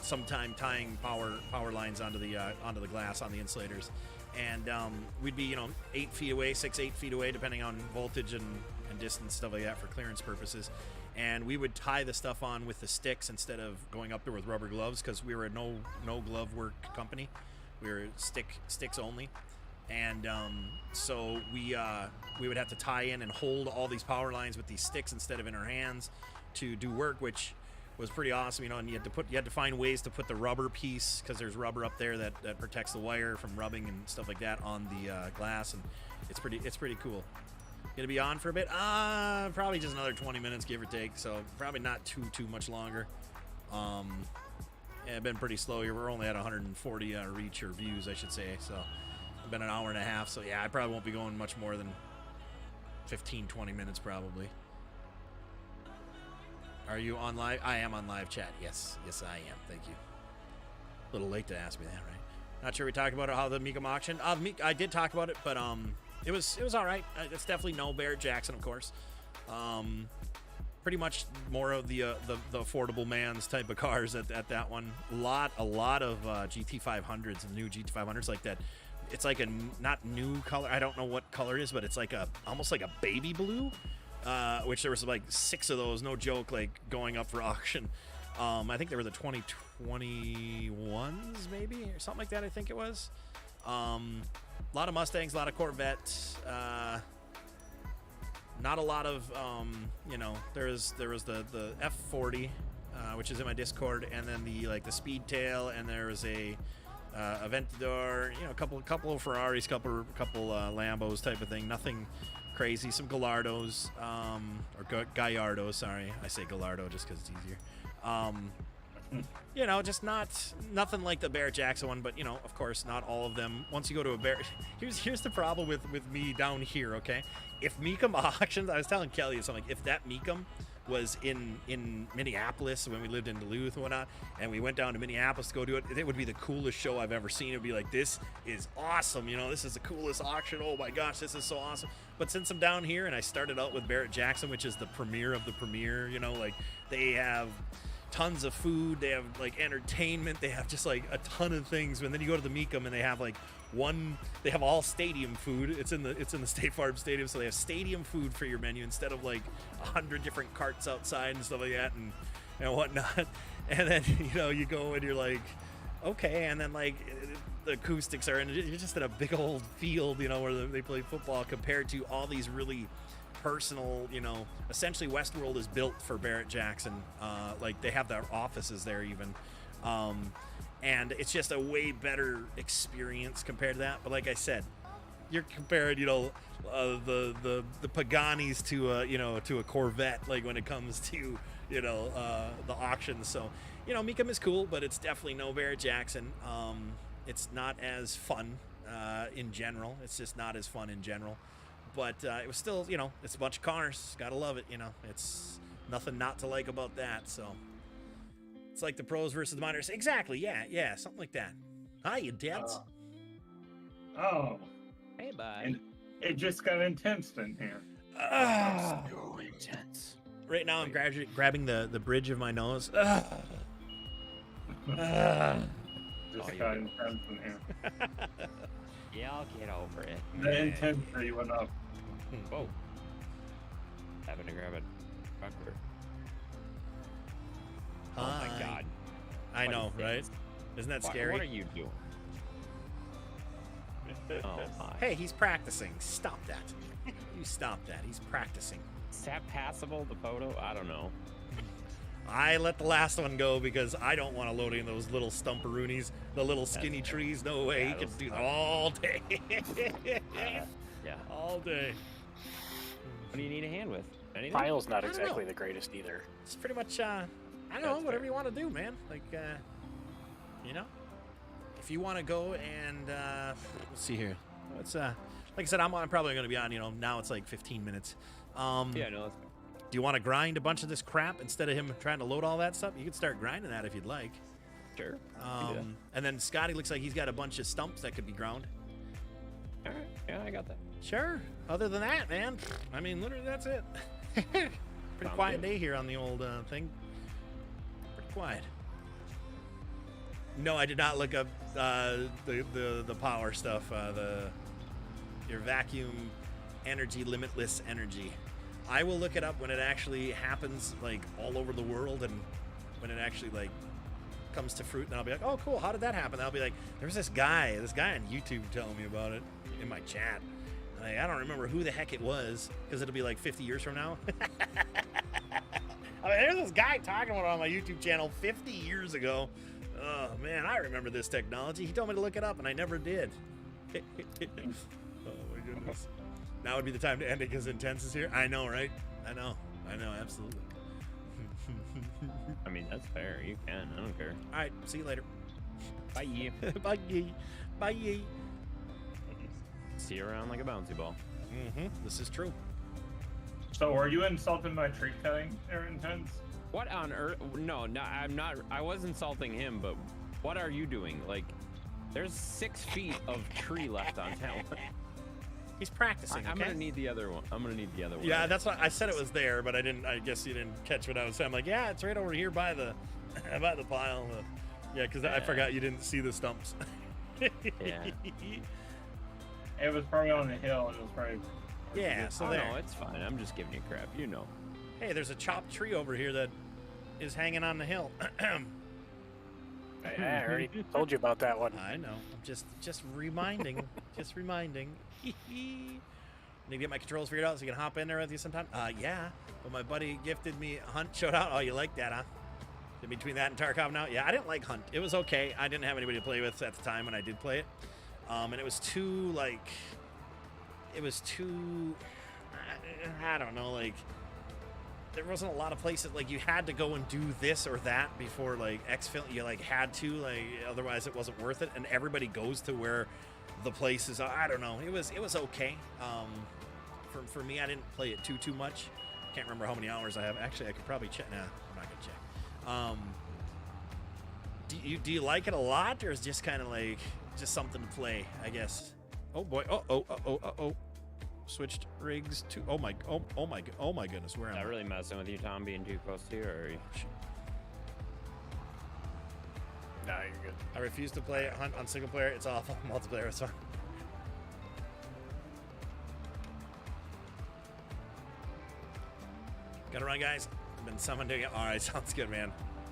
sometime tying power lines onto the glass on the insulators. And we'd be 8 feet away, 6-8 feet away, depending on voltage and distance, stuff like that, for clearance purposes. And we would tie the stuff on with the sticks instead of going up there with rubber gloves, because we were a no glove work company. We were sticks only. And so we would have to tie in and hold all these power lines with these sticks instead of in our hands to do work, which was pretty awesome, and you had to find ways to put the rubber piece, because there's rubber up there that protects the wire from rubbing and stuff like that on the glass, and it's pretty cool. Gonna be on for a bit? Probably just another 20 minutes, give or take. So probably not too much longer. Yeah, been pretty slow here. We're only at 140 reach or views, I should say. So it's been an hour and a half. So yeah, I probably won't be going much more than 15-20 minutes probably. Are you on live? I am on live chat. Yes, I am. Thank you. A little late to ask me that, right? Not sure we talked about how the Mecum auction. I did talk about it, but it was all right. It's definitely no Barrett Jackson, of course. Pretty much more of the affordable man's type of cars at that one. A lot of GT500s, new GT500s like that. It's like a not new color. I don't know what color it is, but it's like almost like a baby blue. Which there was like 6 of those, no joke, like going up for auction. I think they were the 2021s maybe, or something like that. I think it was. A lot of Mustangs, a lot of Corvettes. Not a lot of, there was the F40, which is in my Discord, and then the Speedtail, and there was a Aventador, a couple of Ferraris, couple Lambos type of thing. Nothing crazy. Some Gallardos, or Gallardos. Sorry, I say Gallardo just because it's easier. Just nothing like the Barrett Jackson one, but of course, not all of them. Once you go to a Barrett, here's the problem with me down here. Okay, if Mecum auctions, I was telling Kelly something. If that Mecum was in Minneapolis when we lived in Duluth and whatnot, and we went down to Minneapolis to go do it, it would be the coolest show I've ever seen. It would be like, this is awesome, this is the coolest auction, oh my gosh, this is so awesome. But since I'm down here, and I started out with Barrett Jackson, which is the premier of the premier, they have tons of food, they have entertainment, they have just a ton of things. And then you go to the Mecum and they have they have all stadium food. It's in the State Farm Stadium, so they have stadium food for your menu instead of 100 different carts outside and stuff like that and whatnot. And then you go and you're like, okay, and then the acoustics are you're just in a big old field, where they play football, compared to all these really personal, essentially Westworld is built for Barrett Jackson. They have their offices there even. And it's just a way better experience compared to that. But like I said, you're comparing, the Paganis to a Corvette, when it comes to, the auctions. So, Mecum is cool, but it's definitely no Barrett Jackson. It's not as fun in general. It's just not as fun in general. But it was still, you know, it's a bunch of cars. Gotta love it, you know. It's nothing not to like about that. So it's like the pros versus the minors. Exactly. Yeah, something like that. Hi, you dads. Oh. Hey, bud. And it just got intense in here. So intense. Right now, I'm grabbing the bridge of my nose. Just Oh, you got do. intense in here. Yeah, I'll get over it. The intensity went up. Whoa. Having to grab a buckler. Oh my Hi. god. I What know, is right? this? Isn't that What scary? are you doing? Oh my. Hey, he's practicing. Stop that. You stop that. He's practicing. Is that passable, the photo? I don't know. I let the last one go because I don't want to load in those little stumperoonies, the little skinny trees. No way. Yeah, He can those do that suck. all day. Yeah. All day. What do you need a hand with? Anything? Pile's not I don't exactly know. the greatest either. It's pretty much, I don't know, That's whatever fair. you want to do, man. Like, you know? If you want to go and, let's see here. What's, like I said, I'm probably going to be on, you know, now it's like 15 minutes. Yeah, no, that's Do you want to grind a bunch of this crap instead of him trying to load all that stuff? You could start grinding that if you'd like. sure. You can do And then Scotty looks like he's got a bunch of stumps that could be ground. that. All right. Yeah, I got that. Sure. Other than that, man, I mean, literally, that's it. Pretty Sounds quiet good. day here on the old thing. Pretty quiet. No, I did not look up the power stuff. Your vacuum energy, limitless energy. I will look it up when it actually happens, like all over the world, and when it actually like comes to fruit. And I'll be like, oh, cool. How did that happen? And I'll be like, there was this guy on YouTube telling me about it in my chat. Like, I don't remember who the heck it was because it'll be like 50 years from now. I mean, there's this guy talking about it on my YouTube channel 50 years ago. Oh, man, I remember this technology. He told me to look it up, and I never did. Oh, my goodness. Now would be the time to end it because Intense is here. I know, right? I know, absolutely. I mean, that's fair. You can. I don't care. All right, see you later. Bye. Bye. Bye. See you around like a bouncy ball. This is true. So, are you insulting my tree cutting, Aaron Intense? What on earth? No, I'm not. I was insulting him, but what are you doing? Like, there's 6 feet of tree left on town. He's practicing. I'm okay? gonna need the other one. I'm gonna need the other one. Yeah, that's what I said. It was there, but I didn't. I guess you didn't catch what I was saying. I'm like, yeah, it's right over here by the, by the pile. Yeah, because I forgot you didn't see the stumps. Yeah. It was probably on the hill, and it was probably. Yeah. So Oh, there. no, it's fine. I'm just giving you crap. You know. Hey, there's a chopped tree over here that is hanging on the hill. I already told you about that one. I know. I'm just reminding. Just reminding. Need to get my controls figured out so you can hop in there with you sometime. Yeah. But my buddy gifted me Hunt showed out. Oh, you like that, huh? In between that and Tarkov now? Yeah, I didn't like Hunt. It was okay. I didn't have anybody to play with at the time when I did play it. And it was too, like... It was too... I don't know, like... There wasn't a lot of places, like, you had to go and do this or that before, like, exfil. You, like, had to, like, otherwise it wasn't worth it. And everybody goes to where the places are. I don't know. It was okay. For me, I didn't play it too much. Can't remember how many hours I have. Actually, I could probably check. Nah, I'm not gonna check. Do you like it a lot, or is it just kind of like just something to play? I guess. Oh boy. Oh. Switched rigs to. Oh my goodness. Where Is am that I? really messing with you, Tom, being too close to you, or? No, you're good. I refuse to play Hunt on single player. It's awful. Multiplayer is fun. Gotta run, guys. I've been someone doing it. All right, sounds good, man.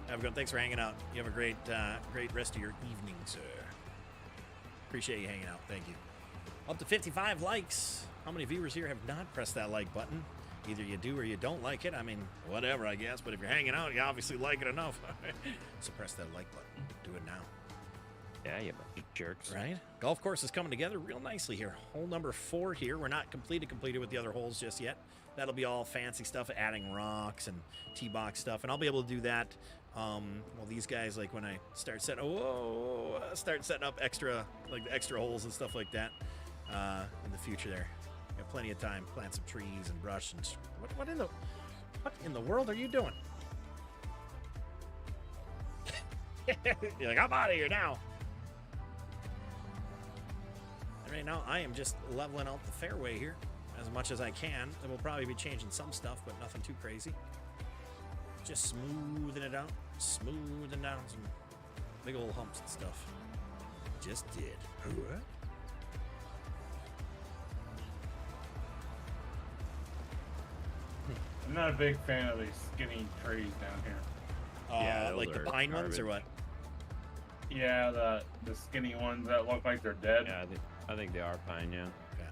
Have a good. Thanks for hanging out. You have a great rest of your evening, sir. Appreciate you hanging out. Thank you. Up to 55 likes. How many viewers here have not pressed that like button? Either you do or you don't like it. I mean, whatever, I guess. But if you're hanging out, you obviously like it enough. So press that like button. Do it now. Yeah, you jerks. Right? Golf course is coming together real nicely here. Hole number 4 here. We're not completed with the other holes just yet. That'll be all fancy stuff, adding rocks and tee box stuff. And I'll be able to do that Well, these guys, like when I start setting up extra holes and stuff like that in the future, there, got plenty of time. Plant some trees and brush and what in the world are you doing? You're like, I'm out of here now. And right now, I am just leveling out the fairway here as much as I can. And we'll probably be changing some stuff, but nothing too crazy. Just smoothing it out, smoothing down some big old humps and stuff. Just did. What? I'm not a big fan of these skinny trees down here. Yeah, Like the those are pine ones or what? Yeah, the skinny ones that look like they're dead. Yeah, I think they are pine. Yeah, Okay.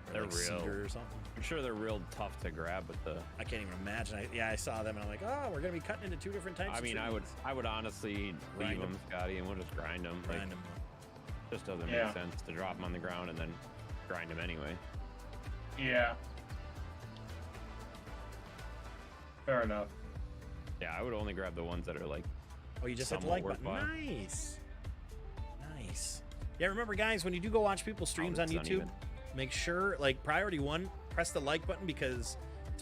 Or they're like real. cedar or something. I'm sure they're real tough to grab with the. I can't even imagine. I saw them and I'm like, oh, we're gonna be cutting into 2 different types. I of mean, trees. I would honestly Grind leave them, 'em. Scotty, and we'll just grind them. Grind them. Just doesn't Yeah. make sense to drop them on the ground and then grind them anyway. Yeah. Fair enough. Yeah, I would only grab the ones that are like. Oh, you just hit the somewhat like button. worthwhile. Nice. Nice. Yeah, remember, guys, when you do go watch people's streams on it's YouTube, uneven. make sure, like, priority 1, press the like button because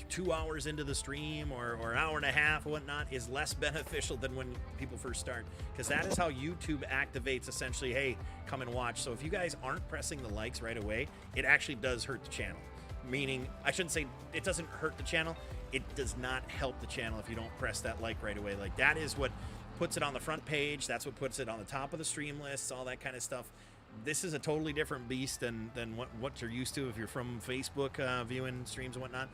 2 hours into the stream or an hour and a half or whatnot is less beneficial than when people first start, because that is how YouTube activates essentially, hey, come and watch. So if you guys aren't pressing the likes right away, it actually does hurt the channel. Meaning, I shouldn't say it doesn't hurt the channel, it does not help the channel if you don't press that like right away. Like, that is what puts it on the front page, that's what puts it on the top of the stream lists, all that kind of stuff. This is a totally different beast than what you're used to if you're from Facebook viewing streams and whatnot.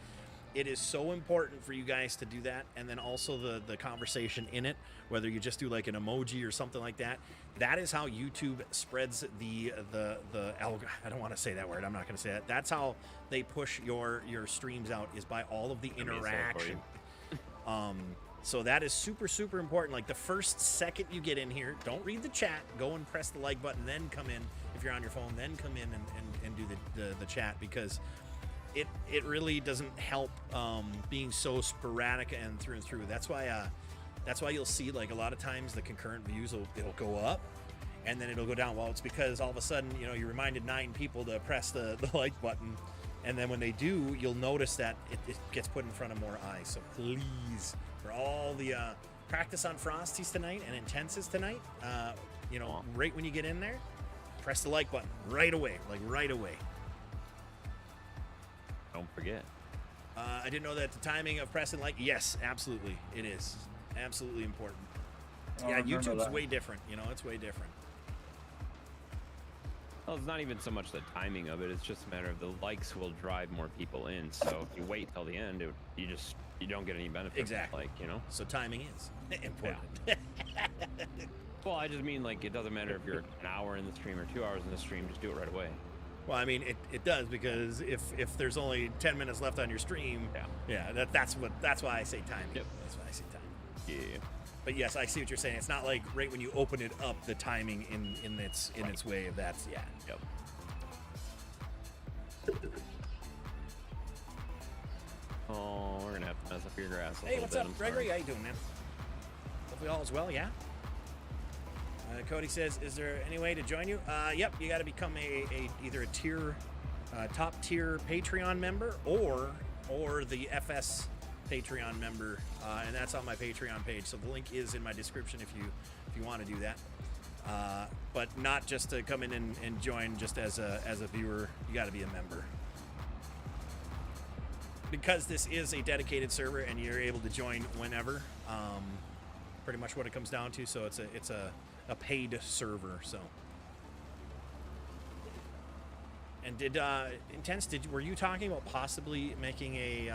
It is so important for you guys to do that, and then also the conversation in it, whether you just do like an emoji or something like that. That is how YouTube spreads the I don't want to say that word. I'm not going to say that. That's how they push your streams out, is by all of the Let me say it for interaction. you. So that is super, super important. Like, the first second you get in here, don't read the chat. Go and press the like button, then come in. If you're on your phone, then come in and do the chat, because it really doesn't help being so sporadic and through and through. That's why you'll see, like, a lot of times the concurrent views it'll go up and then it'll go down. Well, it's because all of a sudden, you know, you reminded 9 people to press the like button, and then when they do, you'll notice that it gets put in front of more eyes. So please, for all the practice on Frosties tonight and Intenses tonight, you know, right when you get in there, press the like button right away, like right away. Don't forget. I didn't know that the timing of pressing like, yes, absolutely, it is absolutely important. I'll Yeah, remember YouTube's that. way different, you know, it's way different. Well, it's not even so much the timing of it. It's just a matter of the likes will drive more people in. So if you wait till the end, you don't get any benefit. Exactly. Like, you know. So timing is important. Well, I just mean, like, it doesn't matter if you're an hour in the stream or 2 hours in the stream. Just do it right away. Well, I mean, it does, because if there's only 10 minutes left on your stream, that's why I say timing. Yep. That's why I say timing. Yeah. But yes, I see what you're saying. It's not like right when you open it up, the timing in its way of that's Yep. Oh, we're gonna have to mess up your grass. Hey, what's up, Gregory? How you doing, man? Hopefully all is well. Yeah. Cody says, "Is there any way to join you?" Yep, you got to become either a top tier Patreon member or the FS Patreon member, and that's on my Patreon page. So the link is in my description if you want to do that. But not just to come in and join just as a viewer. You got to be a member, because this is a dedicated server and you're able to join whenever. Pretty much what it comes down to. So it's a paid server. So. And were you talking about possibly making a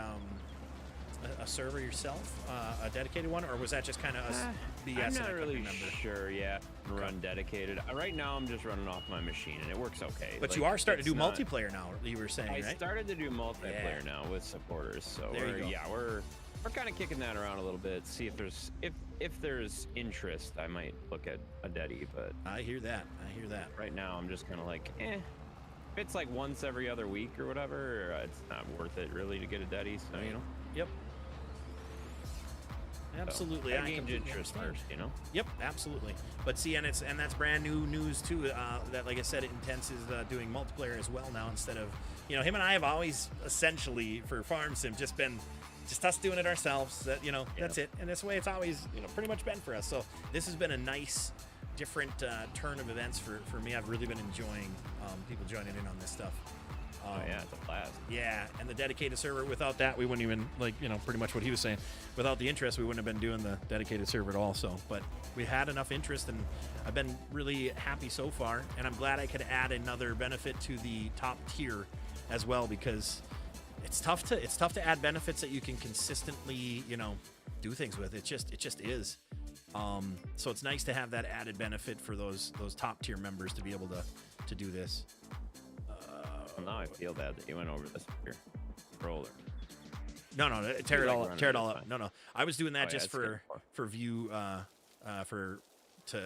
server yourself, a dedicated one, or was that just kind of us BS? I'm not really sure. Yeah, run dedicated. Right now, I'm just running off my machine, and it works okay. But like, you are starting to do not- multiplayer now. You were saying, I right? started to do multiplayer now with supporters. So There you go. we're kind of kicking that around a little bit. See if there's interest, I might look at a dedi. But I hear that. right now, I'm just kind of like, If it's like once every other week or whatever, it's not worth it really to get a dedi. So you know. Yep. absolutely. So, I I gained completely interest understand. first, you know. Yep, absolutely. But see, and that's brand new news too. That, like I said, Intense is doing multiplayer as well now instead of, you know, him and I have always essentially for Farm Sim just been just us doing it ourselves. That, you know, that's it. And this way, it's always, you know, pretty much been for us. So this has been a nice, different turn of events for me. I've really been enjoying people joining in on this stuff. Oh yeah, it's a blast. Yeah, and the dedicated server, without that, we wouldn't even, like, you know, pretty much what he was saying. Without the interest, we wouldn't have been doing the dedicated server at all. So, but we had enough interest, and I've been really happy so far. And I'm glad I could add another benefit to the top tier as well, because it's tough to add benefits that you can consistently, you know, do things with. It just is. So it's nice to have that added benefit for those top tier members to be able to do this. Well, now I feel bad that you went over this with your controller. No, tear it all up. Fine. No. I was doing that Oh, just yeah, for view, to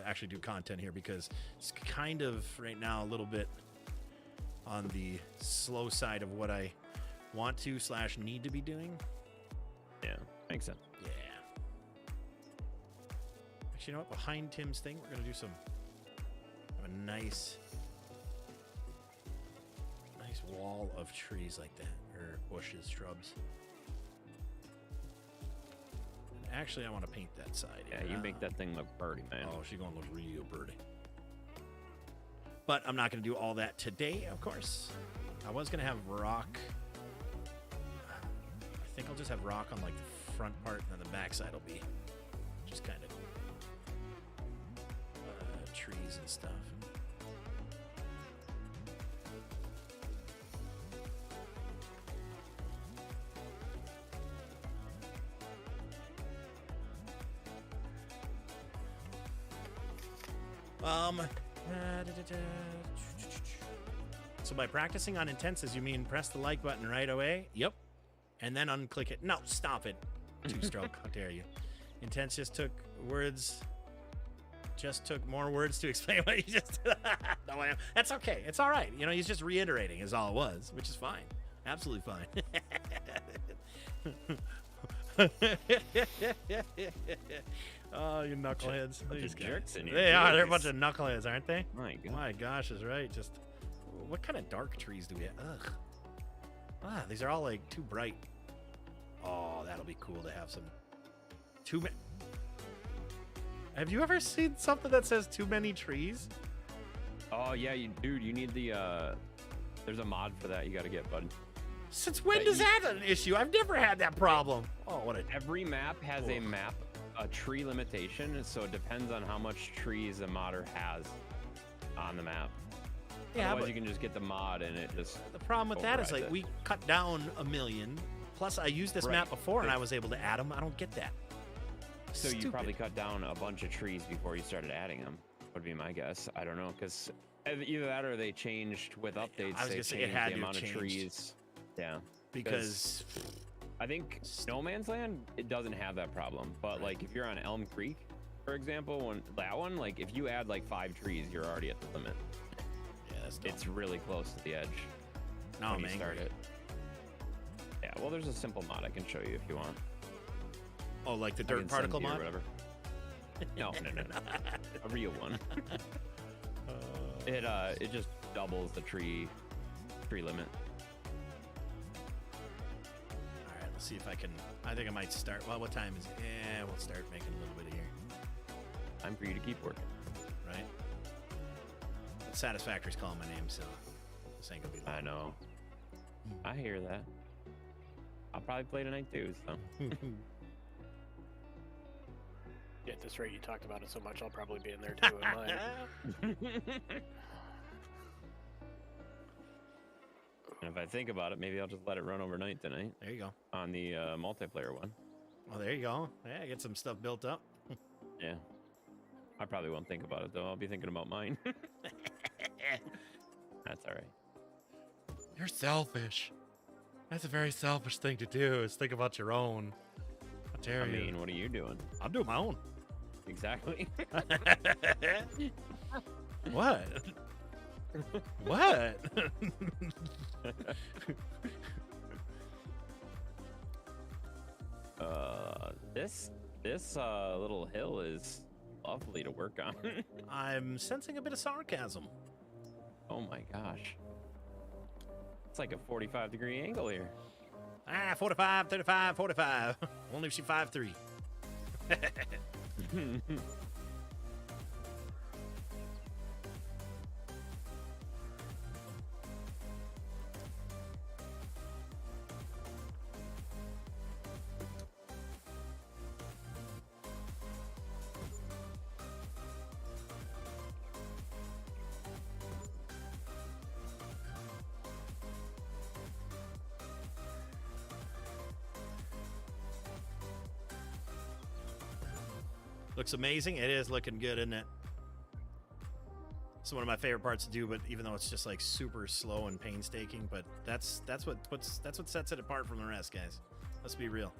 actually do content here, because it's kind of right now a little bit on the slow side of what I want to / need to be doing. Yeah, makes sense. Yeah. Actually, you know what? Behind Tim's thing, we're gonna do have a nice wall of trees like that, or bushes, shrubs. And actually, I want to paint that side. Yeah, you make that thing look pretty, man. Oh, she's gonna look real pretty. But I'm not gonna do all that today, of course. I was gonna have rock. I think I'll just have rock on like the front part, and then the back side will be just kind of trees and stuff. So by practicing on intenses, you mean press the like button right away? Yep. And then unclick it. No, stop it. Two-stroke. How dare you? Intense just took more words to explain what you just did. No, that's okay. It's all right. You know, he's just reiterating is all it was, which is fine. Absolutely fine. Oh, you knuckleheads. These jerks in here. They are. They're a bunch of knuckleheads, aren't they? My God. My gosh, is right. Just what kind of dark trees do we have? Ugh. Ah, these are all like too bright. Oh, that'll be cool to have some too many. Have you ever seen something that says too many trees? Oh yeah, dude, you need the there's a mod for that you gotta get, bud. Since when does that an issue? I've never had that problem. Oh, what a Every map has a tree limitation, so it depends on how much trees a modder has on the map. yeah, Otherwise, but you can just get the mod and it just. the problem with that is overrides like it. we cut down 1 million. Plus, I used this Right. map before and I was able to add them. I don't get that. So you Stupid. probably cut down a bunch of trees before you started adding them. Would be my guess. I don't know, because either that or they changed with updates. I was they gonna say it changed had the to have amount of changed. trees. Yeah. because I think No Man's Land, it doesn't have that problem. But like if you're on Elm Creek, for example, when that one, like if you add like 5 trees, you're already at the limit. yeah, that's dumb. It's really close to the edge No, when I'm you start angry. it. Yeah, well, there's a simple mod I can show you if you want. Oh, like the I dirt can particle send to you or mod? whatever. No, a real one. It just doubles the tree limit. All right, let's see if I can. I think I might start. Well, what time is it? Yeah, we'll start making a little bit of here, Time for you to keep working. right? But Satisfactory's calling my name, so this ain't gonna be long. I know. I hear that. I'll probably play tonight too, so. Yeah, at this rate, you talked about it so much, I'll probably be in there too in mine. And if I think about it, maybe I'll just let it run overnight tonight There you go. on the multiplayer one. Well, there you go. Yeah, get some stuff built up. Yeah. I probably won't think about it though. I'll be thinking about mine. That's all right. You're selfish. That's a very selfish thing to do, is think about your own. How dare I you? mean, what are you doing? I'm doing my own. Exactly. What? What? This little hill is lovely to work on. I'm sensing a bit of sarcasm. Oh my gosh. It's like a 45-degree angle here. 45, 35, 45. Only if she 5'3". Looks amazing. It is looking good, isn't it? It's one of my favorite parts to do, but even though it's just like super slow and painstaking, but that's what sets it apart from the rest, guys. Let's be real.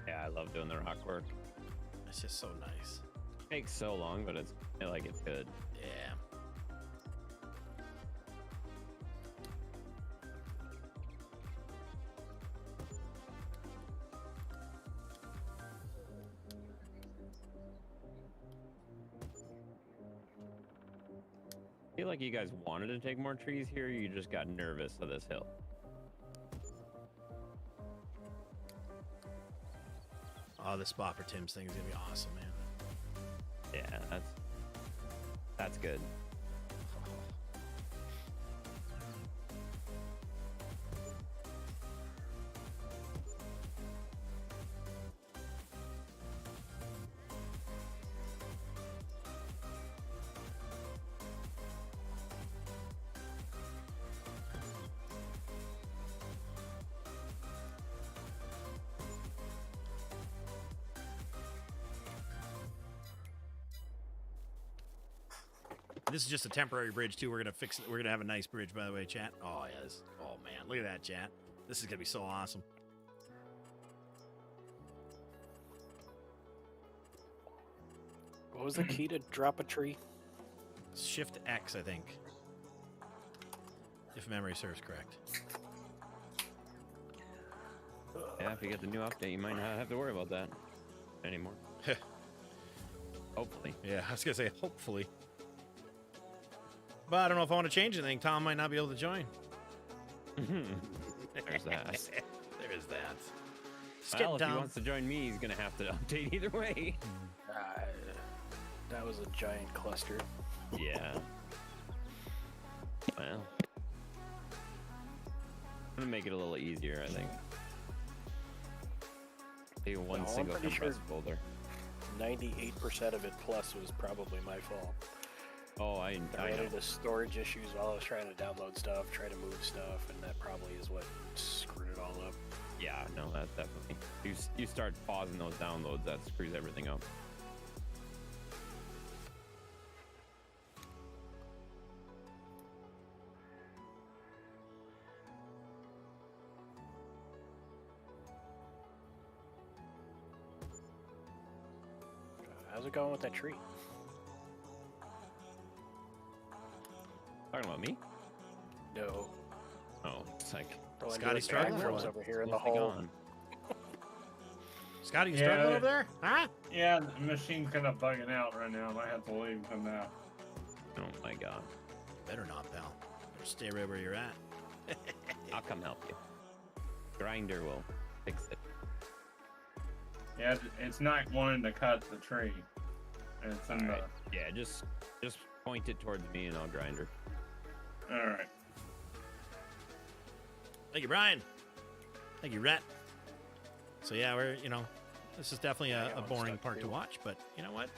Yeah, I love doing the rock work. It's just so nice. Takes so long, but it's good. Yeah. I feel like you guys wanted to take more trees here. You just got nervous of this hill. Oh, this spot for Tim's thing is gonna be awesome, man. Yeah, that's good. This is just a temporary bridge too. We're gonna fix it. We're gonna have a nice bridge, by the way, chat. Oh yeah, oh man, look at that, chat. This is gonna be so awesome. What was the key to drop a tree? Shift X, I think, if memory serves correct. Yeah, if you get the new update, you might not have to worry about that anymore. Hopefully. Yeah, I was gonna say hopefully. But I don't know if I want to change anything. Tom might not be able to join. There's that. There is that. Well, if he wants to join me, he's going to have to update either way. That was a giant cluster. Yeah. Well. I'm going to make it a little easier, I think. Maybe one single compressed folder. 98% of it plus was probably my fault. Oh, I ran know. into storage issues while I was trying to download stuff, try to move stuff, and that probably is what screwed it all up. Yeah, no, that definitely. You start pausing those downloads, that screws everything up. How's it going with that tree? Talking about me? No. Oh, it's like Scotty struggling or what? over here in the hole. Scotty, you struggling over there? Huh? Yeah, the machine's kind of bugging out right now. I might have to leave and come back. Oh my god. Better not, pal. Better stay right where you're at. I'll come help you. Grinder will fix it. Yeah, it's not wanting to cut the tree. It's in Alright. Yeah, just point it towards me and I'll grinder. Alright. Thank you, Brian. Thank you, Rhett. So yeah, this is definitely a boring part to watch, but you know what?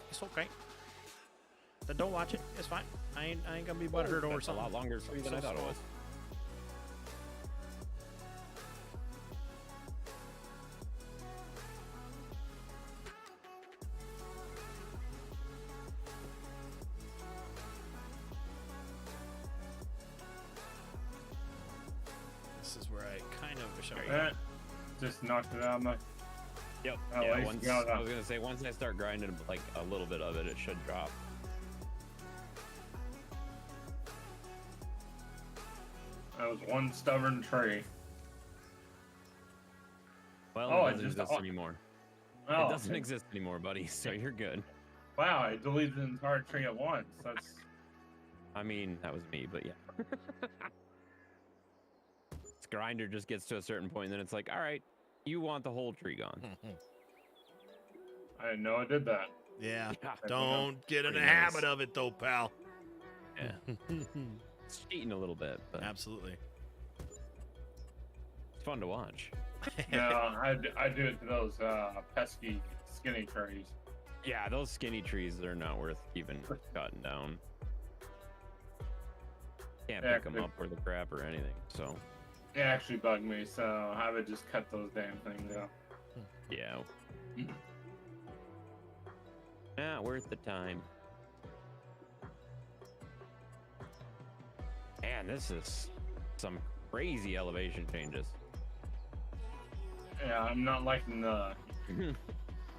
It's okay. Then don't watch it. It's fine. I ain't gonna be butthurt over That's a something. lot longer than I thought it was. This is where I kind of wish I That just knocked it out of my... Yep. Oh, Yeah, he's once, got it. I was gonna say once I start grinding like a little bit of it, it should drop. That was one stubborn tree. Well, Oh, it it doesn't just- exist anymore. Oh, It doesn't exist anymore, buddy. So you're good. Wow, I deleted the entire tree at once. That's I mean, that was me, but yeah. This grinder just gets to a certain point, and then it's like, all right, you want the whole tree gone. I didn't know I did that. Yeah. Yeah, Don't get in the Pretty nice. habit of it, though, pal. yeah. It's cheating a little bit, but Absolutely. it's fun to watch. No, I do it to those pesky skinny trees. Yeah, those skinny trees are not worth even cutting down. Can't Yeah, pick them up worth a crap or anything. So They actually bug me, so I would just cut those damn things out. yeah, not worth the time. Man, this is some crazy elevation changes. Yeah, I'm not liking the.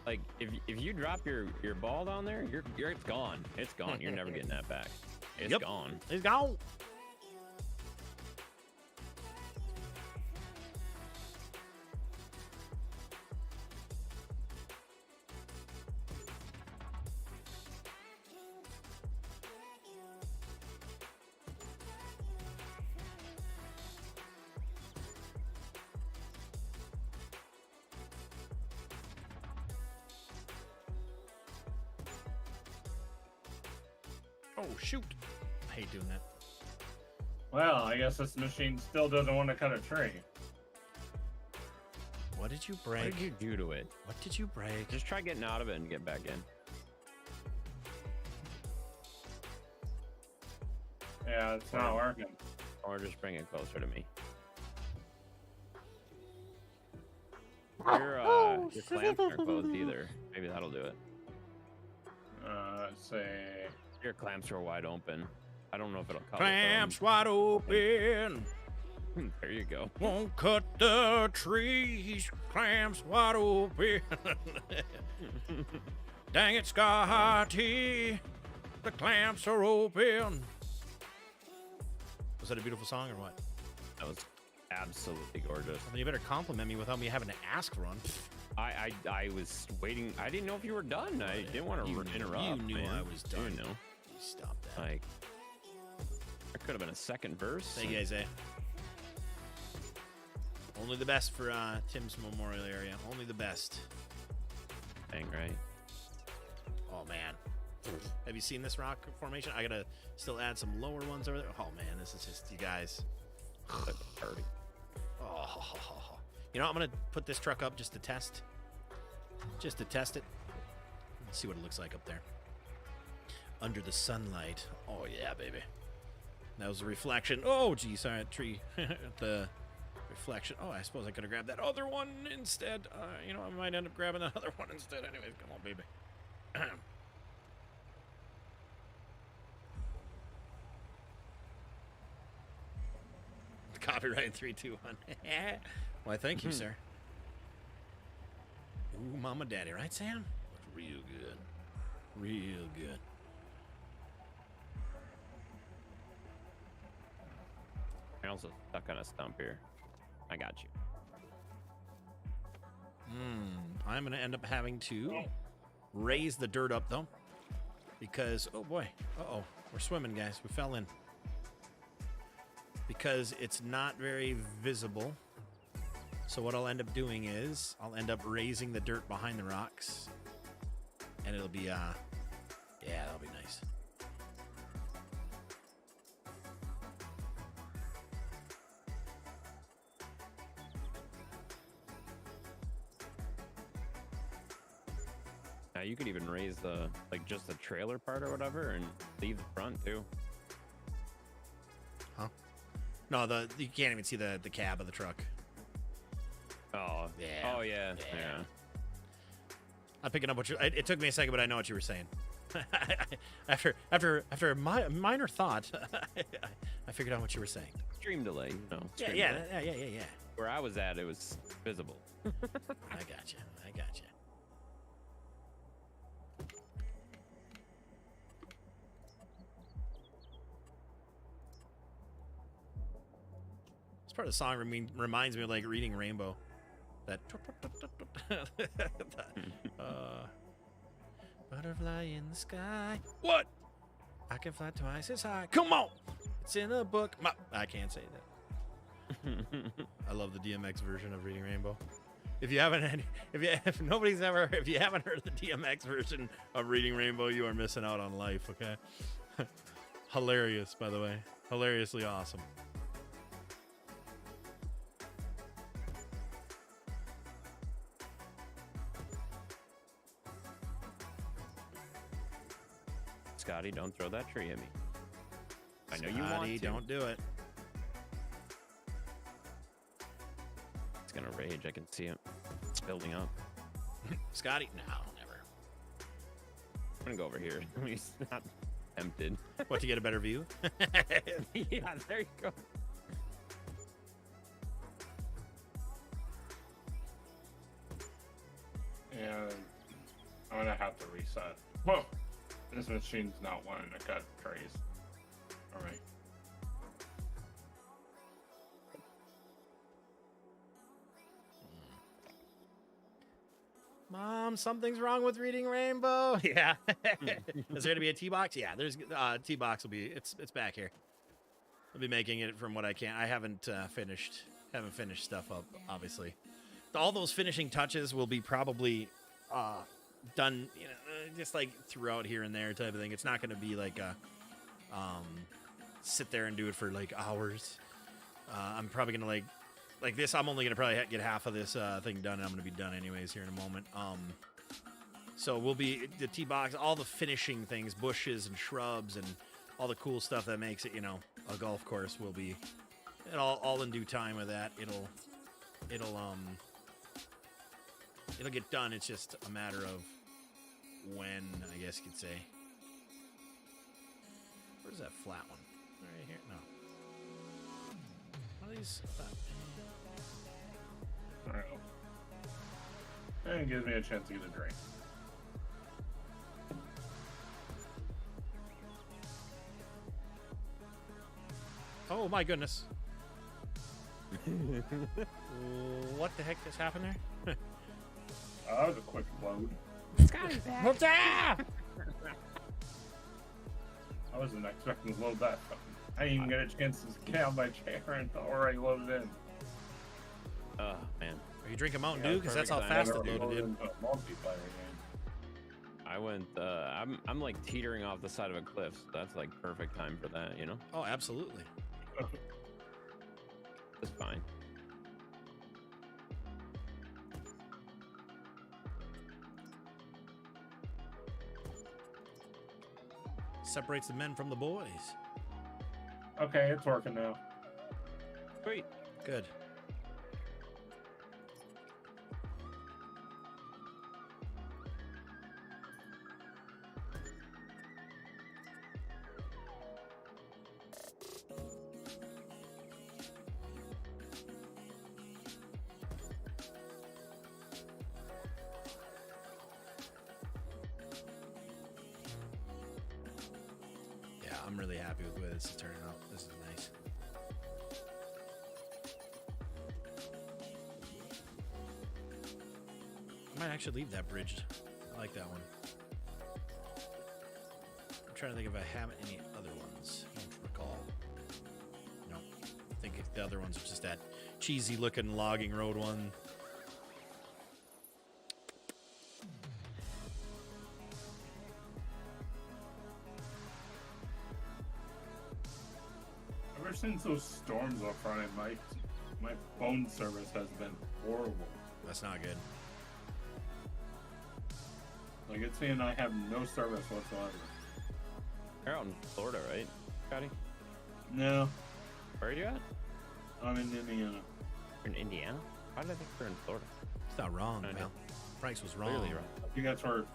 Like if you drop your ball down there, you're it's gone. It's gone. You're never getting that back. It's Yep. gone. He's gone. Oh, shoot. I hate doing that. Well, I guess this machine still doesn't want to cut a tree. What did you What break? did you do to it? What did you break? Just try getting out of it and get back in. Yeah, it's not working. Or just bring it closer to me. Your clamps aren't closed either. Maybe that'll do it. Let's see. Your clamps are wide open. I don't know if it'll cut. Clamps wide open. There you go. Won't cut the trees. Clamps wide open. Dang it, Scotty. The clamps are open. Was that a beautiful song or what? That was absolutely gorgeous. I mean, you better compliment me without me having to ask, Ron. I was waiting. I didn't know if you were done. I didn't want You to knew- interrupt. you knew man. I was done. You know, Stop that. like there could have been a second verse. Thank you guys, eh? Only the best for Tim's Memorial area. Only the best. Dang right. Oh, man. Have you seen this rock formation? I gotta still add some lower ones over there. Oh, man, this is just, you guys. Like a party. Oh. You know, I'm gonna put this truck up just to test. Just to test it. Let's see what it looks like up there. Under the sunlight. Oh, yeah, baby. That was a reflection. Oh, geez, sorry, that tree. The reflection. Oh, I suppose I could have grabbed that other one instead. You know, I might end up grabbing that other one instead. Anyways, come on, baby. Copyright 3, 2, 1. Why, thank you, sir. Ooh, mama, daddy, right, Sam? Looks real good. Real good. I'm also stuck on a stump here. I got you. I'm going to end up having to raise the dirt up, though. Because, oh boy. Uh-oh. We're swimming, guys. We fell in. Because it's not very visible. So what I'll end up doing is I'll end up raising the dirt behind the rocks. And it'll be, yeah, that'll be nice. Now you could even raise the like just the trailer part or whatever, and leave the front too. Huh? No, you can't even see the cab of the truck. Oh Yeah. Oh yeah. Yeah. Yeah. I'm picking up what you. It took me a second, but I know what you were saying. after a minor thought, I figured out what you were saying. Stream delay, you know. Yeah, stream yeah, delay. yeah. Where I was at, it was visible. I gotcha. This part of the song reminds me of like reading Rainbow. That butterfly in the sky. What? I can fly twice as high. Come on. It's in a book. I can't say that. I love the DMX version of Reading Rainbow. If you haven't heard the DMX version of Reading Rainbow, you are missing out on life, okay? Hilarious, by the way. Hilariously awesome. Scotty, don't throw that tree at me. I know you want to. Don't do it. It's gonna rage. I can see it. It's building up. Scotty, no, never. I'm gonna go over here. He's not tempted. What, to get a better view? Yeah, there you go. And I'm gonna have to reset. Whoa! This machine's not wanting to cut trees. Alright. Mom, something's wrong with Reading Rainbow. Yeah. Is there gonna be a T-box? Yeah, there's T-box will be it's back here. I'll be making it from what I can. I haven't finished stuff up, obviously. All those finishing touches will be probably done, you know, just like throughout here and there type of thing. It's not going to be like a sit there and do it for like hours. I'm probably going to like this. I'm only going to probably get half of this thing done, and I'm going to be done anyways here in a moment. So we'll be the tee box, all the finishing things, bushes and shrubs, and all the cool stuff that makes it, you know, a golf course will be. And all in due time with that, it'll get done. It's just a matter of when, I guess you could say. Where's that flat one? Right here? No. What are these? Alright. And it gives me a chance to get a drink. Oh my goodness. What the heck just happened there? That was a quick load. Scotty's back. I wasn't expecting to load that. I didn't even get a chance to get out my chair and it's already loaded in. Oh man. Are you drinking Mountain Yeah, Dew? Because that's how perfect fast time. it loaded in. Into a multiplayer game. I went. I'm like teetering off the side of a cliff. So that's like perfect time for that. You know. Oh, absolutely. It's fine. Separates the men from the boys. Okay, it's working now. Sweet. Good. I'm really happy with the way this is turning out. This is nice. I might actually leave that bridged. I like that one. I'm trying to think if I have any other ones. I don't recall. No. I think the other ones are just that cheesy looking logging road one. Ever since those storms on Friday, my phone service has been horrible. That's not good. Like it's saying I have no service whatsoever. You're out in Florida, right, Scotty? No, Where are you at? I'm in Indiana. You're in Indiana? Why did I think you're in Florida? It's not wrong, I know. man. Franks was wrong. Clearly wrong. I think that's where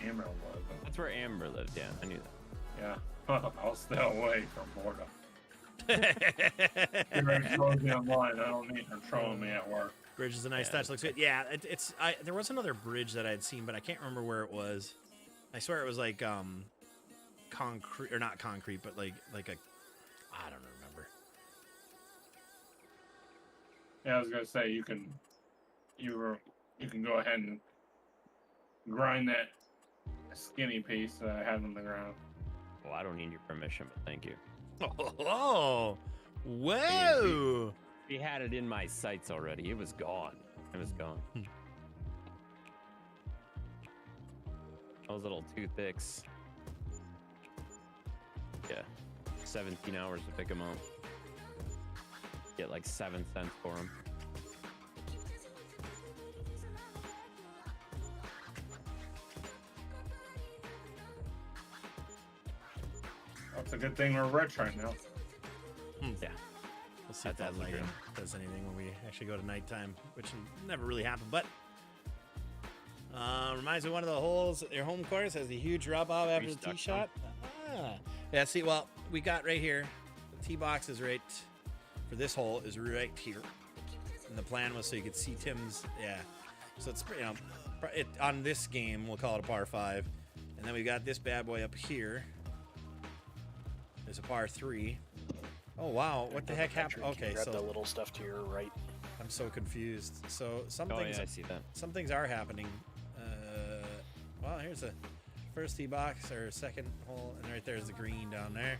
Amber was. That's where Amber lived. Yeah, I knew that. Yeah, I'll stay away from Florida. You're trolling me online. I don't need her trolling me at work. Bridge is a nice Yeah. touch. Looks good. Yeah, there was another bridge that I had seen, but I can't remember where it was. I swear it was like concrete, or not concrete, but like a, I don't remember. Yeah, I was gonna say you can you can go ahead and grind that skinny piece that I have on the ground. Well, I don't need your permission, but thank you. Oh, whoa! He had it in my sights already. It was gone. It was gone. Those little toothpicks. Yeah, 17 hours to pick them up. Get like 7 cents for them. That's a good thing we're rich right now. Yeah. We'll see if That's that lighting great. does anything when we actually go to nighttime, which will never really happen. But reminds me of one of the holes at your home course has the huge drop off after the tee stuck shot. Ah. Yeah, see, well, we got right here. The tee box is right for this hole is right here. And the plan was so you could see Tim's, yeah. So it's, you know, on this game, we'll call it a par 5. And then we got this bad boy up here. There's a par 3. Oh, wow. What the heck happened? Okay, Grab so the little stuff to your right. I'm so confused. So some Oh, things, yeah, I see that. some things are happening. Well, here's a first tee box or second hole, and right there's the green down there.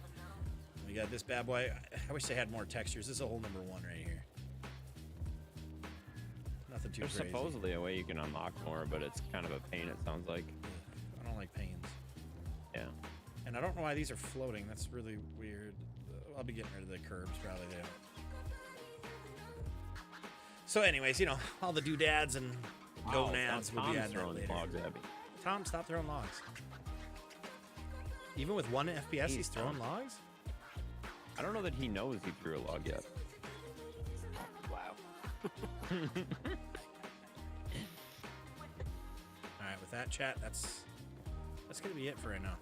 We got this bad boy. I wish they had more textures. This is a hole number 1 right here. Nothing too There's crazy. supposedly a way you can unlock more, but it's kind of a pain, it sounds like. I don't like pains. Yeah. And I don't know why these are floating. That's really weird. I'll be getting rid of the curbs probably there. So anyways, you know, all the doodads and gonads will be Tom's added throwing later. logs at me. Tom, stop throwing logs. Even with 1 FPS, he's Jeez, throwing Tom. logs? I don't know that he knows he threw a log yet. Wow. Alright, with that chat, that's gonna be it for right now.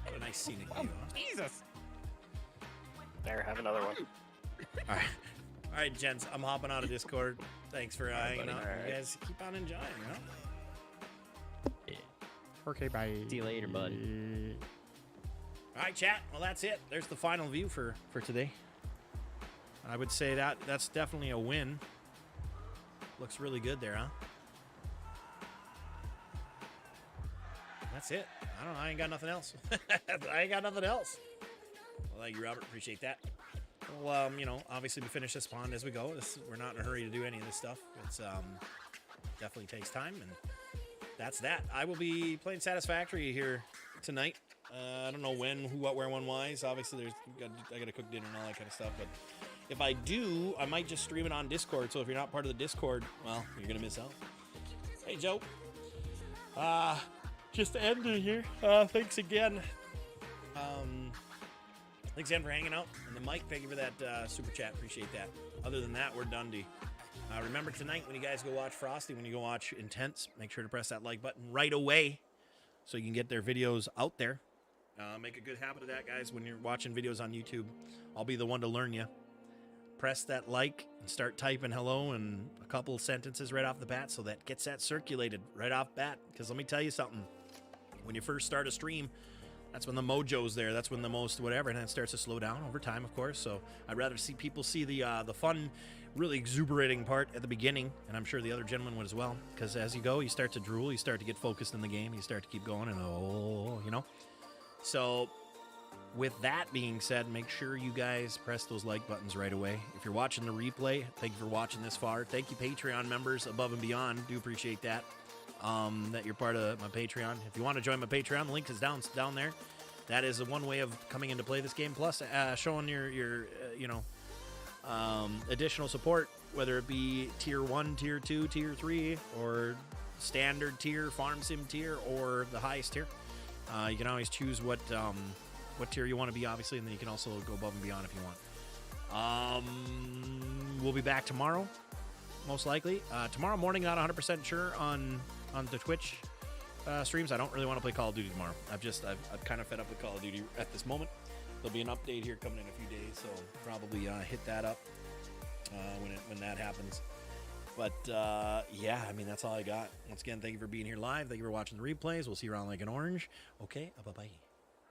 What a nice scenic view, huh? Jesus! There, have another one. Alright. Alright, gents, I'm hopping out of Discord. Thanks for hanging buddy. out. Alright. You guys keep on enjoying, huh? Okay, bye. See you later, buddy. All right, chat. Well, that's it. There's the final view for today. I would say that's definitely a win. Looks really good there, huh? That's it. I don't know. I ain't got nothing else. I ain't got nothing else. Well, thank you, Robert. Appreciate that. Well, you know, obviously we finish this pond as we go. We're not in a hurry to do any of this stuff. It's definitely takes time, and that's that. I will be playing Satisfactory here tonight. I don't know when, who, what, where, when, why's. Obviously, I got to cook dinner and all that kind of stuff. But if I do, I might just stream it on Discord. So if you're not part of the Discord, well, you're gonna miss out. Hey, Joe. Just to end it here. Thanks again. Thanks again for hanging out. And then Mike, thank you for that super chat. Appreciate that. Other than that, we're done. Remember tonight when you guys go watch Frosty, when you go watch Intense, make sure to press that like button right away so you can get their videos out there. Make a good habit of that, guys. When you're watching videos on YouTube, I'll be the one to learn you. Press that like and start typing hello and a couple sentences right off the bat so that gets that circulated right off bat. Because let me tell you something. When you first start a stream, that's when the mojo's there. That's when the most whatever, and then it starts to slow down over time, of course. So I'd rather see people see the fun, really exuberating part at the beginning, and I'm sure the other gentleman would as well. Because as you go, you start to drool, you start to get focused in the game, you start to keep going, and you know. So with that being said, make sure you guys press those like buttons right away. If you're watching the replay, thank you for watching this far. Thank you, Patreon members above and beyond. Do appreciate that. That you're part of my Patreon. If you want to join my Patreon, the link is down there. That is one way of coming into play this game. Plus, showing your additional support, whether it be tier 1, tier 2, tier 3, or standard tier, farm sim tier, or the highest tier. You can always choose what tier you want to be, obviously, and then you can also go above and beyond if you want. We'll be back tomorrow, most likely. Tomorrow morning, not 100% sure on the Twitch streams. I don't really want to play Call of Duty tomorrow. I've kind of fed up with Call of Duty at this moment. There'll be an update here coming in a few days, so probably hit that up when that happens. But yeah, I mean, that's all I got. Once again, thank you for being here live. Thank you for watching the replays. We'll see you around like an orange. Okay, bye-bye.